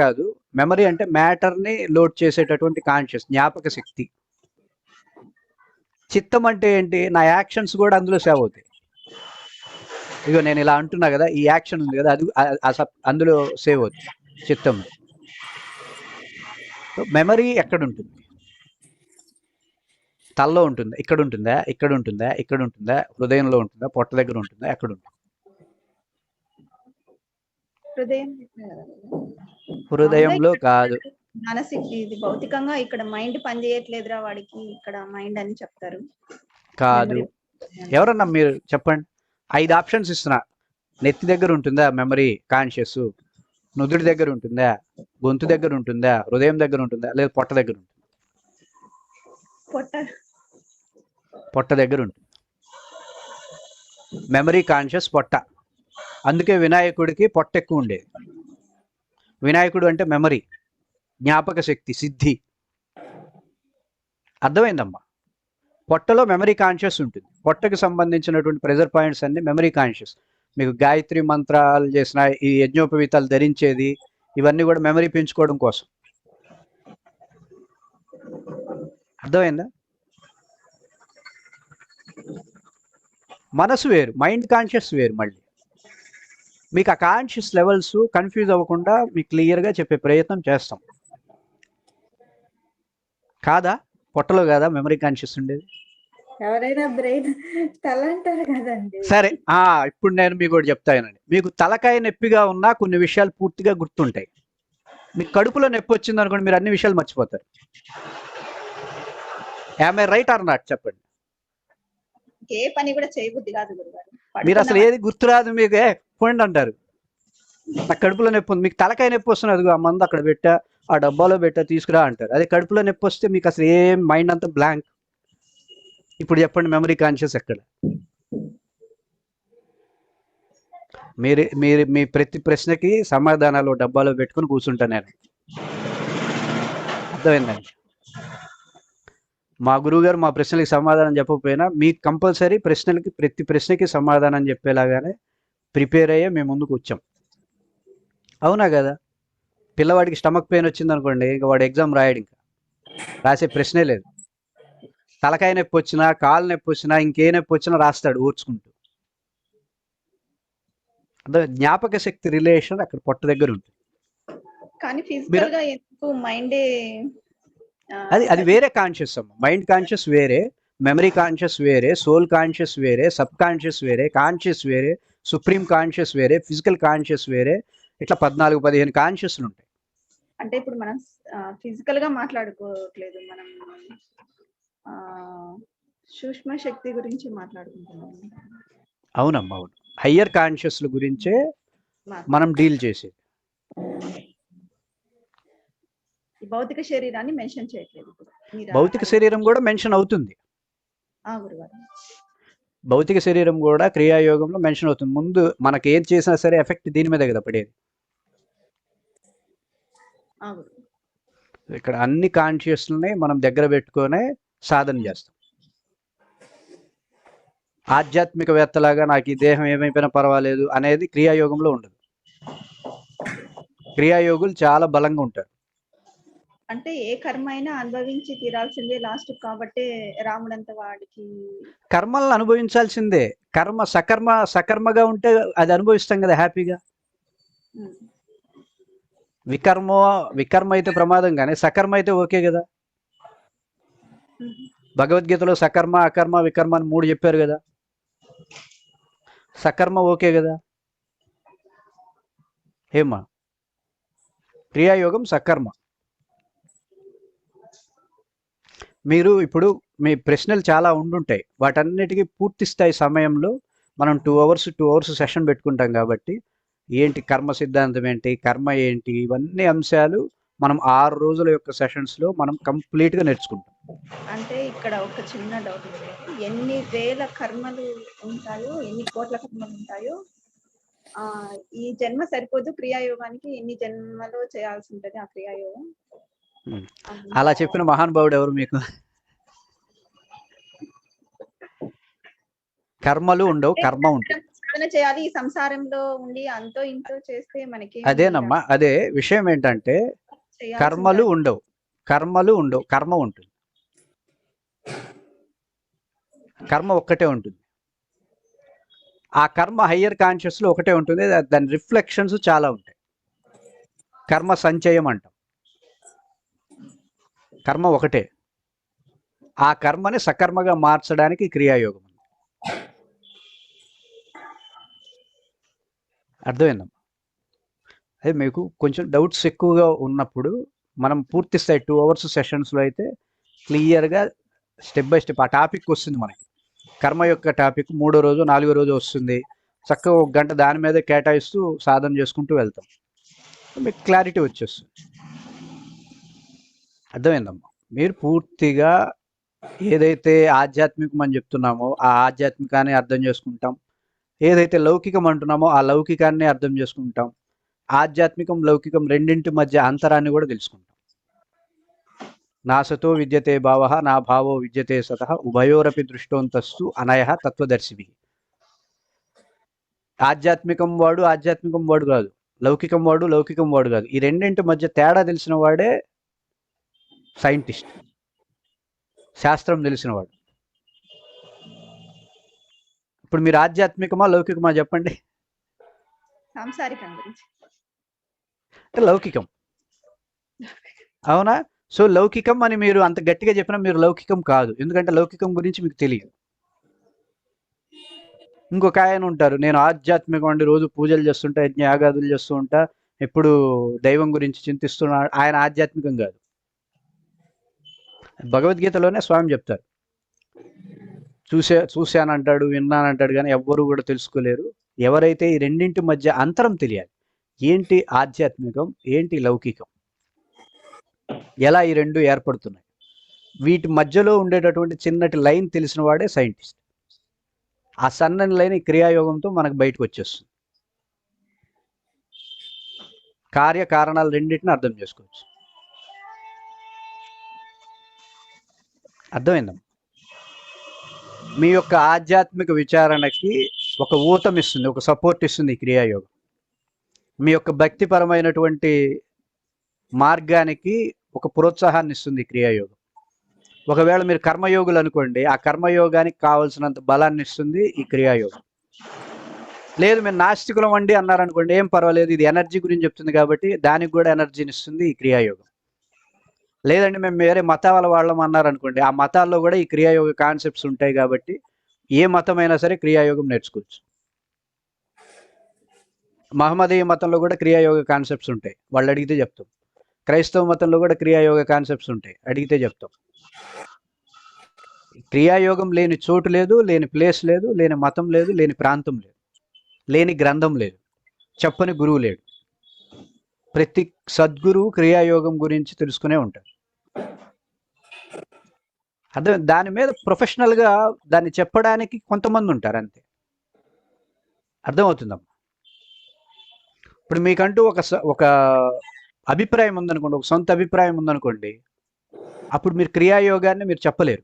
కాదు. మెమరీ అంటే మ్యాటర్ని లోడ్ చేసేటటువంటి కాన్షియస్, జ్ఞాపక శక్తి. చిత్తం అంటే ఏంటి? నా యాక్షన్స్ కూడా అందులో సేవ్ అవుతాయి. ఇగో నేను ఇలా అంటున్నా కదా, ఈ యాక్షన్ ఉంది కదా, అది అందులో సేవ్ అవుతుంది చిత్తం. మెమరీ ఎక్కడ ఉంటుంది? తలలో ఉంటుందా? ఇక్కడ ఉంటుందా? ఇక్కడ ఉంటుందా? ఇక్కడ ఉంటుందా? హృదయంలో ఉంటుందా? పొట్ట దగ్గర ఉంటుందా? ఎక్కడ ఉంటుంది? హృదయంలో కాదు. మానసిక ఇది భౌతికంగా ఇక్కడ మైండ్ పని చేయట్లేదురా వాడికి, ఇక్కడ మైండ్ అని చెప్తారు. కాదు. ఎవరన్నా మీరు చెప్పండి. 5 ఆప్షన్స్ ఇస్తున్నా. నెత్తి దగ్గర ఉంటుందా మెమరీ కాన్షియస్? నుదుటి దగ్గర ఉంటుందా? గొంతు దగ్గర ఉంటుందా? హృదయం దగ్గర ఉంటుందా? లేదా పొట్ట దగ్గర ఉంటుందా? పొట్ట దగ్గర ఉంటుంది. మెమరీ కాన్షియస్ పొట్ట. అందుకే వినాయకుడికి పొట్ట ఎక్కువ ఉండేది. వినాయకుడు అంటే మెమరీ, జ్ఞాపక శక్తి, సిద్ధి. అర్థమైందమ్మా? పొట్టలో మెమరీ కాన్షియస్ ఉంటుంది. పొట్టకు సంబంధించినటువంటి ప్రెజర్ పాయింట్స్ అన్ని మెమరీ కాన్షియస్. మీకు గాయత్రి మంత్రాలు చేసిన, ఈ యజ్ఞోపవీతాలు ధరించేది, ఇవన్నీ కూడా మెమరీ పెంచుకోవడం కోసం. అర్థమైందా? మనసు వేరు, మైండ్ కాన్షియస్ వేరు. మళ్ళీ మీకు ఆ కాన్షియస్ లెవెల్స్ కన్ఫ్యూజ్ అవ్వకుండా మీకు క్లియర్గా చెప్పే ప్రయత్నం చేస్తాం. కాదా? పొట్టలో కాదా మెమరీ కాన్షియస్ ఉండేది? ఎవరైనా బ్రెయిన్ తల అంటారు కదండి. సరే, ఇప్పుడు నేను మీకు ఒకటి చెప్తానండి. మీకు తలకాయ నొప్పిగా ఉన్నా కొన్ని విషయాలు పూర్తిగా గుర్తుంటాయి. మీకు కడుపులో నొప్పి వచ్చింది అనుకోండి, మీరు అన్ని విషయాలు మర్చిపోతారు. Am I right are not? చెప్పండి. ఏ పని కూడా చేయబుద్ధి కాదు గురుగారు. మీరు అసలు ఏది గుర్తురాదు మీకు. పోండి అంటారు. నా కడుపులో నొప్పి ఉంది. మీకు తలకాయ నొప్పి వస్తుంది, అదిగో ఆ మందు అక్కడ పెట్టా, ఆ డబ్బాలో పెట్టా, తీసుకురా అంటారు. అదే కడుపులో నొప్పి వస్తే మీకు అసలు ఏం, మైండ్ అంతా బ్లాంక్. ఇప్పుడు చెప్పండి, మెమరీ కాన్షియస్ ఎక్కడ? మీరు మీ ప్రతి ప్రశ్నకి సమాధానాలు డబ్బాలో పెట్టుకుని కూర్చుంటా నేను. అర్థమైందండి? మా గురువుగారు మా ప్రశ్నలకి సమాధానం చెప్పకపోయినా మీకు కంపల్సరీ ప్రతి ప్రశ్నకి సమాధానం చెప్పేలాగానే ప్రిపేర్ అయ్యే మేము ముందుకు వచ్చాం. అవునా కదా? పిల్లవాడికి స్టమక్ పెయిన్ వచ్చింది అనుకోండి, ఇంకా వాడు ఎగ్జామ్ రాయడు, ఇంకా రాసే ప్రశ్నే లేదు. తలకాయ నొప్పి వచ్చినా, కాలు నొప్పి వచ్చినా, ఇంకే నొప్పి వచ్చినా రాస్తాడు ఓర్చుకుంటూ. అంటే జ్ఞాపక శక్తి రిలేషన్ అక్కడ పొట్ట దగ్గర ఉంటుంది. కానీ ఫిజికల్ గా ఎందుకు మైండే? అది వేరే కాన్షియస్ అమ్మ. మైండ్ కాన్షియస్ వేరే, మెమరీ కాన్షియస్ వేరే, సోల్ కాన్షియస్ వేరే, సబ్ కాన్షియస్ వేరే, కాన్షియస్ వేరే, సుప్రీం కాన్షియస్ వేరే, ఫిజికల్ కాన్షియస్ వేరే. ఇట్లా 14-15 కాన్షియస్లు ఉంటాయి. అంటే ఇప్పుడు మనం ఫిజికల్ గా మాట్లాడుకోవట్లేదు, మనం సూక్ష్మ శక్తి గురించి మాట్లాడుకుంటున్నాం. అవునమ్మా, అవును. హయ్యర్ కాన్షియస్ల గురించే మనం డీల్ చేసేది. భౌతిక శరీరాన్ని మెన్షన్ చేయట్లేదు. భౌతిక శరీరం కూడా మెన్షన్ అవుతుంది. భౌతిక శరీరం కూడా క్రియాయోగంలో మెన్షన్ అవుతుంది. ముందు మనకి ఏది చేసినా సరే ఎఫెక్ట్ దీని మీద కదా పడేది. ఇక్కడ అన్ని కాన్షియస్ని మనం దగ్గర పెట్టుకొనే సాధన చేస్తాం. ఆధ్యాత్మికవేత్తలాగా నాకు ఈ దేహం ఏమైపోయినా పర్వాలేదు అనేది క్రియాయోగంలో ఉండదు. క్రియాయోగులు చాలా బలంగా ఉంటారు. అంటే ఏ కర్మ అయినా అనుభవించి తీరాల్సిందే లాస్ట్ కాబట్టి రాముడంత వాడికి కర్మలను అనుభవించాల్సిందే. కర్మ సకర్మగా ఉంటే అది అనుభవిస్తాం కదా హ్యాపీగా. ఉమ్, వికర్మ అయితే ప్రమాదం, కానీ సకర్మ అయితే ఓకే కదా. ఉమ్. భగవద్గీతలో సకర్మ, అకర్మ, వికర్మ అని 3 చెప్పారు కదా. సకర్మ ఓకే కదా. ఏమా క్రియాయోగం సకర్మ. మీరు ఇప్పుడు మీ ప్రశ్నలు చాలా ఉండుంటాయి. వాటన్నిటికీ పూర్తి స్థాయి సమయంలో మనం 2 అవర్స్ సెషన్ పెట్టుకుంటాం కాబట్టి ఏంటి కర్మ సిద్ధాంతం ఏంటి, కర్మ ఏంటి, ఇవన్నీ అంశాలు మనం 6 రోజుల యొక్క సెషన్స్లో మనం కంప్లీట్గా నేర్చుకుంటాం. అంటే ఇక్కడ ఒక చిన్న డౌట్ ఉంది. ఎన్ని వేల కర్మలు ఉంటాయో, ఎన్ని కోట్ల కర్మలు ఉంటాయో ఈ జన్మ సరిపోదు క్రియాయోగానికి, ఎన్ని జన్మలో చేయాల్సి ఉంటది ఆ క్రియాయోగం. అలా చెప్పిన మహానుభావుడు ఎవరు మీకు? కర్మలు ఉండవు, కర్మ ఉంటుంది. సాధన చేయాలి ఈ సంసారంలో ఉండి అంతో ఇంతో చేస్తే మనకి అదేనమ్మా, అదే విషయం ఏంటంటే కర్మలు ఉండవు, కర్మ ఉంటుంది. కర్మ ఒక్కటే ఉంటుంది. ఆ కర్మ హయ్యర్ కాన్షియస్లో ఒకటే ఉంటుంది. దాని రిఫ్లెక్షన్స్ చాలా ఉంటాయి. కర్మ సంచయం అంటాం. కర్మ ఒకటే. ఆ కర్మని సకర్మగా మార్చడానికి క్రియాయోగం. అర్థమైందమ్మా? అదే మీకు కొంచెం డౌట్స్ ఎక్కువగా ఉన్నప్పుడు మనం పూర్తి స్థాయి 2 అవర్స్ సెషన్స్లో అయితే క్లియర్గా స్టెప్ బై స్టెప్ ఆ టాపిక్ వస్తుంది. మనకి కర్మ యొక్క టాపిక్ 3వ రోజు 4వ రోజు వస్తుంది. చక్కగా 1 గంట దాని మీదే కేటాయిస్తూ సాధన చేసుకుంటూ వెళ్తాం. మీకు క్లారిటీ వచ్చేస్తుంది. అర్థమైందమ్మా? మీరు పూర్తిగా ఏదైతే ఆధ్యాత్మికం అని చెప్తున్నామో ఆ ఆధ్యాత్మికాన్ని అర్థం చేసుకుంటాం. ఏదైతే లౌకికం అంటున్నామో ఆ లౌకికాన్ని అర్థం చేసుకుంటాం. ఆధ్యాత్మికం లౌకికం రెండింటి మధ్య అంతరాన్ని కూడా తెలుసుకుంటాం. నా సతో విద్యతే భావ, నా భావో విద్యతే సతః, ఉభయోరపి దృష్టోంతస్తు అనయ తత్వదర్శివి. ఆధ్యాత్మికం వాడు కాదు, లౌకికం వాడు కాదు. ఈ రెండింటి మధ్య తేడా తెలిసిన వాడే సైంటిస్ట్, శాస్త్రం తెలిసినవాడు. ఇప్పుడు మీరు ఆధ్యాత్మికమా లౌకికమా చెప్పండి? సాంసారికం గురించి అంటే లౌకికం. అవునా? సో లౌకికం అని మీరు అంత గట్టిగా చెప్పినా మీరు లౌకికం కాదు. ఎందుకంటే లౌకికం గురించి మీకు తెలియదు. ఇంకొక ఆయన ఉంటారు, నేను ఆధ్యాత్మికం అండి, రోజు పూజలు చేస్తుంటా, యజ్ఞయాగాదులు చేస్తూ ఉంటా, ఎప్పుడు దైవం గురించి చింతిస్తున్నాడు. ఆయన ఆధ్యాత్మికం కాదు. భగవద్గీతలోనే స్వామి చెప్తారు, చూశానంటాడు, విన్నానంటాడు, కానీ ఎవ్వరూ కూడా తెలుసుకోలేరు. ఎవరైతే ఈ రెండింటి మధ్య అంతరం తెలియాలి, ఏంటి ఆధ్యాత్మికం, ఏంటి లౌకికం, ఎలా ఈ రెండు ఏర్పడుతున్నాయి, వీటి మధ్యలో ఉండేటటువంటి చిన్నటి లైన్ తెలిసిన వాడే సైంటిస్ట్. ఆ సన్నని లైన్ ఈ క్రియాయోగంతో మనకు బయటకు వచ్చేస్తుంది. కార్యకారణాలు రెండింటిని అర్థం చేసుకోవచ్చు. అర్థమైందమ్మా? మీ యొక్క ఆధ్యాత్మిక విచారణకి ఒక ఊతం ఇస్తుంది, ఒక సపోర్ట్ ఇస్తుంది ఈ క్రియాయోగం. మీ యొక్క భక్తిపరమైనటువంటి మార్గానికి ఒక ప్రోత్సాహాన్ని ఇస్తుంది ఈ క్రియాయోగం. ఒకవేళ మీరు కర్మయోగులు అనుకోండి, ఆ కర్మయోగానికి కావాల్సినంత బలాన్ని ఇస్తుంది ఈ క్రియాయోగం. లేదు మేము నాస్తికులం అండి అన్నారనుకోండి, ఏం పర్వాలేదు, ఇది ఎనర్జీ గురించి చెప్తుంది కాబట్టి దానికి కూడా ఎనర్జీని ఇస్తుంది ఈ క్రియాయోగం. లేదండి మేము వేరే మతాల వాళ్ళం అన్నారనుకోండి, ఆ మతాల్లో కూడా ఈ క్రియాయోగ కాన్సెప్ట్స్ ఉంటాయి కాబట్టి ఏ మతమైనా సరే క్రియాయోగం నేర్చుకోవచ్చు. మహమ్మదీయ మతంలో కూడా క్రియాయోగ కాన్సెప్ట్స్ ఉంటాయి, వాళ్ళు అడిగితే చెప్తాం. క్రైస్తవ మతంలో కూడా క్రియాయోగ కాన్సెప్ట్స్ ఉంటాయి, అడిగితే చెప్తాం. క్రియాయోగం లేని చోటు లేదు, లేని ప్లేస్ లేదు, లేని మతం లేదు, లేని ప్రాంతం లేదు, లేని గ్రంథం లేదు, చెప్పని గురువు లేడు. ప్రతి సద్గురువు క్రియాయోగం గురించి తెలుసుకునే ఉంటారు. అదే దాని మీద ప్రొఫెషనల్గా దాన్ని చెప్పడానికి కొంతమంది ఉంటారు, అంతే. అర్థమవుతుందమ్మా? ఇప్పుడు మీకంటూ ఒక అభిప్రాయం ఉందనుకోండి, ఒక సొంత అభిప్రాయం ఉందనుకోండి, అప్పుడు మీరు క్రియాయోగాన్ని మీరు చెప్పలేరు.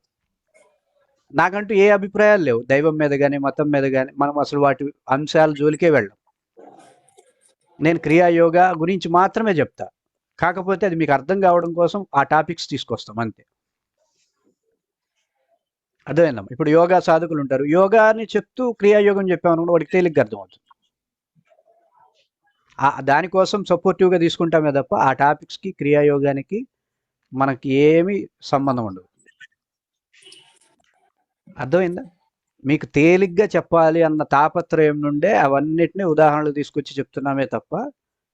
నాకంటూ ఏ అభిప్రాయాలు లేవు దైవం మీద కానీ మతం మీద కానీ, మనం అసలు వాటి అంశాల జోలికే వెళ్ళం. నేను క్రియాయోగా గురించి మాత్రమే చెప్తా. కాకపోతే అది మీకు అర్థం కావడం కోసం ఆ టాపిక్స్ తీసుకొస్తాం అంతే. అర్థమైందమ్మా? ఇప్పుడు యోగా సాధకులు ఉంటారు, యోగాని చెప్తూ క్రియాయోగం చెప్పామనుకుంటే వాడికి తేలిగ్గా అర్థమవుతుంది. దానికోసం సపోర్టివ్గా తీసుకుంటామే తప్ప ఆ టాపిక్స్కి క్రియాయోగానికి మనకి ఏమీ సంబంధం ఉండదు. అర్థమైందా? మీకు తేలిగ్గా చెప్పాలి అన్న తాపత్రయం నుండే అవన్నిటిని ఉదాహరణలు తీసుకొచ్చి చెప్తున్నామే తప్ప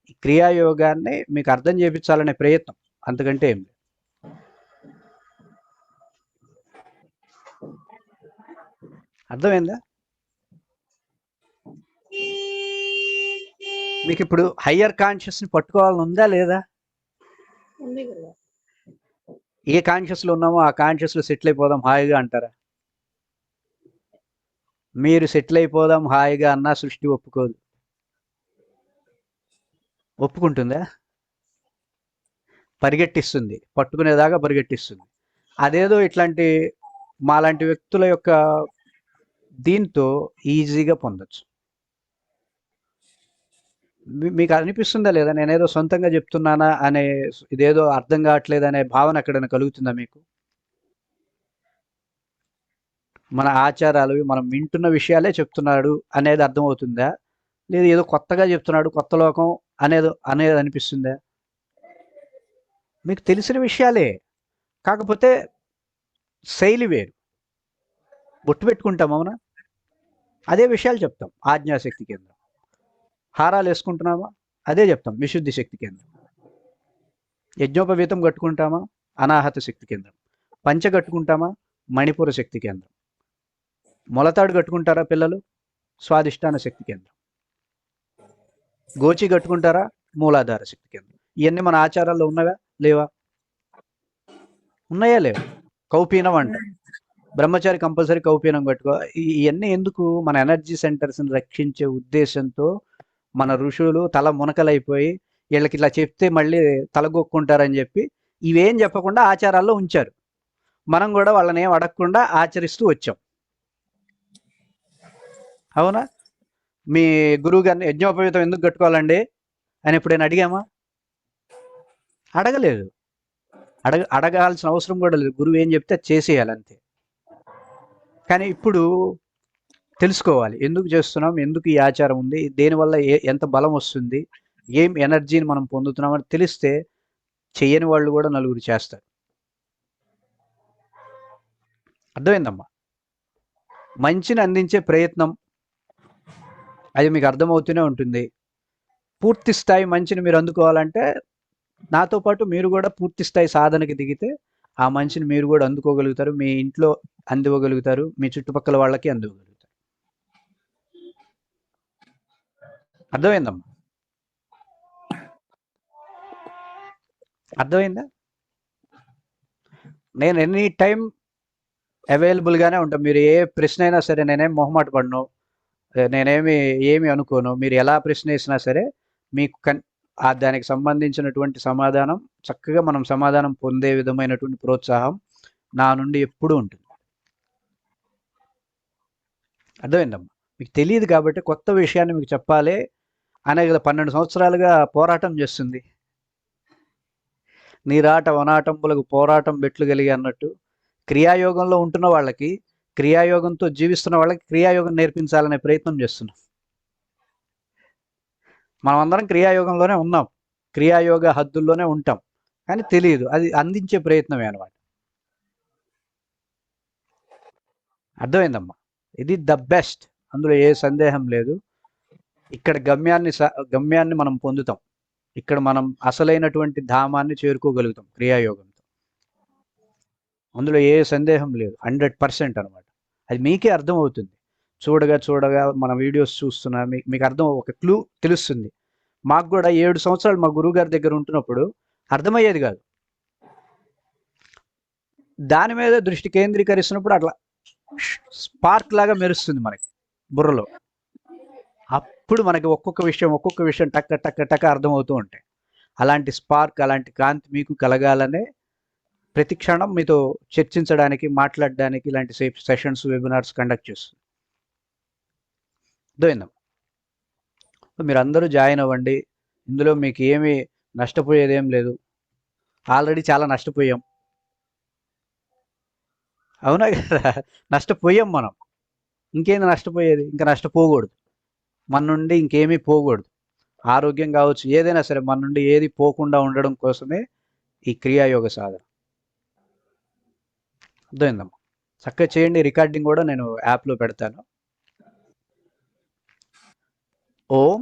ఈ క్రియాయోగాన్ని మీకు అర్థం చేయించాలనే ప్రయత్నం అంతకంటే ఏం లేదు. అర్థమైందా? మీకు ఇప్పుడు హయ్యర్ కాన్షియస్ని పట్టుకోవాలని ఉందా లేదా? ఉంది గురుగారు. ఏ కాన్షియస్లో ఉన్నామో ఆ కాన్షియస్లో సెటిల్ అయిపోదాం హాయిగా అంటారా? మీరు సెటిల్ అయిపోదాం హాయిగా అన్నా సృష్టి ఒప్పుకోదు. ఒప్పుకుంటుందా? పరిగెట్టిస్తుంది, పట్టుకునేదాకా పరిగెట్టిస్తుంది. అదేదో ఇట్లాంటి మాలాంటి వ్యక్తుల యొక్క దీంతో ఈజీగా పొందొచ్చు. మీకు అనిపిస్తుందా లేదా నేనేదో సొంతంగా చెప్తున్నానా అనే, ఇదేదో అర్థం కావట్లేదు అనే భావన ఎక్కడైనా కలుగుతుందా మీకు? మన ఆచారాలు మనం వింటున్న విషయాలే చెప్తున్నాడు అనేది అర్థమవుతుందా, లేదు ఏదో కొత్తగా చెప్తున్నాడు కొత్త లోకం అనేది అనిపిస్తుందా? మీకు తెలిసిన విషయాలే, కాకపోతే శైలి వేరు. బొట్టు పెట్టుకుంటాం అవునా, అదే విషయాలు చెప్తాం. ఆజ్ఞాశక్తి కేంద్రం. హారాలు వేసుకుంటున్నామా, అదే చెప్తాం విశుద్ధి శక్తి కేంద్రం. యజ్ఞోపవీతం కట్టుకుంటామా, అనాహత శక్తి కేంద్రం. పంచ కట్టుకుంటామా, మణిపుర శక్తి కేంద్రం. మొలతాడు కట్టుకుంటారా పిల్లలు, స్వాదిష్టాన శక్తి కేంద్రం. గోచి కట్టుకుంటారా, మూలాధార శక్తి కేంద్రం. ఇవన్నీ మన ఆచారాల్లో ఉన్నవా లేవా? ఉన్నాయా లేవా? కౌపీనం అంటాం, బ్రహ్మచారి కంపల్సరీ కౌపీనం కట్టుకో. ఇవన్నీ ఎందుకు? మన ఎనర్జీ సెంటర్స్ని రక్షించే ఉద్దేశంతో మన ఋషులు తల మునకలైపోయి వీళ్ళకి ఇట్లా చెప్తే మళ్ళీ తలగొక్కుంటారని చెప్పి ఇవేం చెప్పకుండా ఆచారాల్లో ఉంచారు. మనం కూడా వాళ్ళని ఏం అడగకుండా ఆచరిస్తూ వచ్చాం. అవునా? మీ గురువు గారిని యజ్ఞోపవీతం ఎందుకు కట్టుకోవాలండి అని ఎప్పుడైనా అడిగామా? అడగలేదు. అడగాల్సిన అవసరం కూడా లేదు. గురువు ఏం చెప్తే అది చేసేయాలి అంతే. కానీ ఇప్పుడు తెలుసుకోవాలి ఎందుకు చేస్తున్నాం, ఎందుకు ఈ ఆచారం ఉంది, దేనివల్ల ఎంత బలం వస్తుంది, ఏం ఎనర్జీని మనం పొందుతున్నామని తెలిస్తే చెయ్యని వాళ్ళు కూడా నలుగురు చేస్తారు. అర్థమైందమ్మా? మంచిని అందించే ప్రయత్నం అది మీకు అర్థమవుతూనే ఉంటుంది. పూర్తి స్థాయి మంచిని మీరు అందుకోవాలంటే నాతో పాటు మీరు కూడా పూర్తి స్థాయి సాధనకి దిగితే ఆ మంచిని మీరు కూడా అందుకోగలుగుతారు, మీ ఇంట్లో అందివ్వగలుగుతారు, మీ చుట్టుపక్కల వాళ్ళకి అందివ్వగలుగుతారు. అర్థమైందమ్మా? అర్థమైందా? నేను ఎనీ టైం అవైలబుల్గానే ఉంటాను. మీరు ఏ ప్రశ్న అయినా సరే నేనేం మొహమాట పడను, ఏమి అనుకోను. మీరు ఎలా ప్రశ్న వేసినా సరే మీకు దానికి సంబంధించినటువంటి సమాధానం చక్కగా మనం సమాధానం పొందే విధమైనటువంటి ప్రోత్సాహం నా నుండి ఎప్పుడూ ఉంటుంది. అర్థమైందమ్మా? మీకు తెలియదు కాబట్టి కొత్త విషయాన్ని మీకు చెప్పాలి అనే కదా 12 సంవత్సరాలుగా పోరాటం చేస్తుంది. నీరాట వనాటంబులకు పోరాటం బెట్లు కలిగి అన్నట్టు క్రియాయోగంలో ఉంటున్న వాళ్ళకి, క్రియాయోగంతో జీవిస్తున్న వాళ్ళకి క్రియాయోగం నేర్పించాలనే ప్రయత్నం చేస్తున్నాం. మనం అందరం క్రియాయోగంలోనే ఉన్నాం, క్రియాయోగ హద్దుల్లోనే ఉంటాం, కానీ తెలియదు. అది అందించే ప్రయత్నమే అనమాట. అర్థమైందమ్మా? ఇది ద బెస్ట్, అందులో ఏ సందేహం లేదు. ఇక్కడ గమ్యాన్ని మనం పొందుతాం. ఇక్కడ మనం అసలైనటువంటి ధామాన్ని చేరుకోగలుగుతాం క్రియాయోగంతో. అందులో ఏ సందేహం లేదు, 100% అనమాట. అది మీకే అర్థమవుతుంది. చూడగా మన వీడియోస్ చూస్తున్నా మీకు అర్థం, ఒక క్లూ తెలుస్తుంది. మాకు కూడా 7 సంవత్సరాలు మా గురువు గారి దగ్గర ఉంటున్నప్పుడు అర్థమయ్యేది కాదు. దాని మీద దృష్టి కేంద్రీకరిస్తున్నప్పుడు అట్లా స్పార్క్ లాగా మెరుస్తుంది మనకి బుర్రలో. అప్పుడు మనకి ఒక్కొక్క విషయం టక్క టక్క టక్క అర్థమవుతూ ఉంటాయి. అలాంటి స్పార్క్, అలాంటి కాంతి మీకు కలగాలనే ప్రతి క్షణం మీతో చర్చించడానికి, మాట్లాడడానికి ఇలాంటి సెషన్స్, వెబినార్స్ కండక్ట్ చేస్తుంది. అర్థమైందా? మీరందరూ జాయిన్ అవ్వండి. ఇందులో మీకు ఏమీ నష్టపోయేదేం లేదు. ఆల్రెడీ చాలా నష్టపోయాం. అవునా కదా? నష్టపోయాం మనం. ఇంకేంది నష్టపోయేది? ఇంకా నష్టపోకూడదు. మన నుండి ఇంకేమీ పోకూడదు. ఆరోగ్యం కావచ్చు, ఏదైనా సరే మన నుండి ఏది పోకుండా ఉండడం కోసమే ఈ క్రియాయోగ సాధన. అర్థమైందమ్మా? చక్కగా చేయండి. రికార్డింగ్ కూడా నేను యాప్లో పెడతాను. ఓం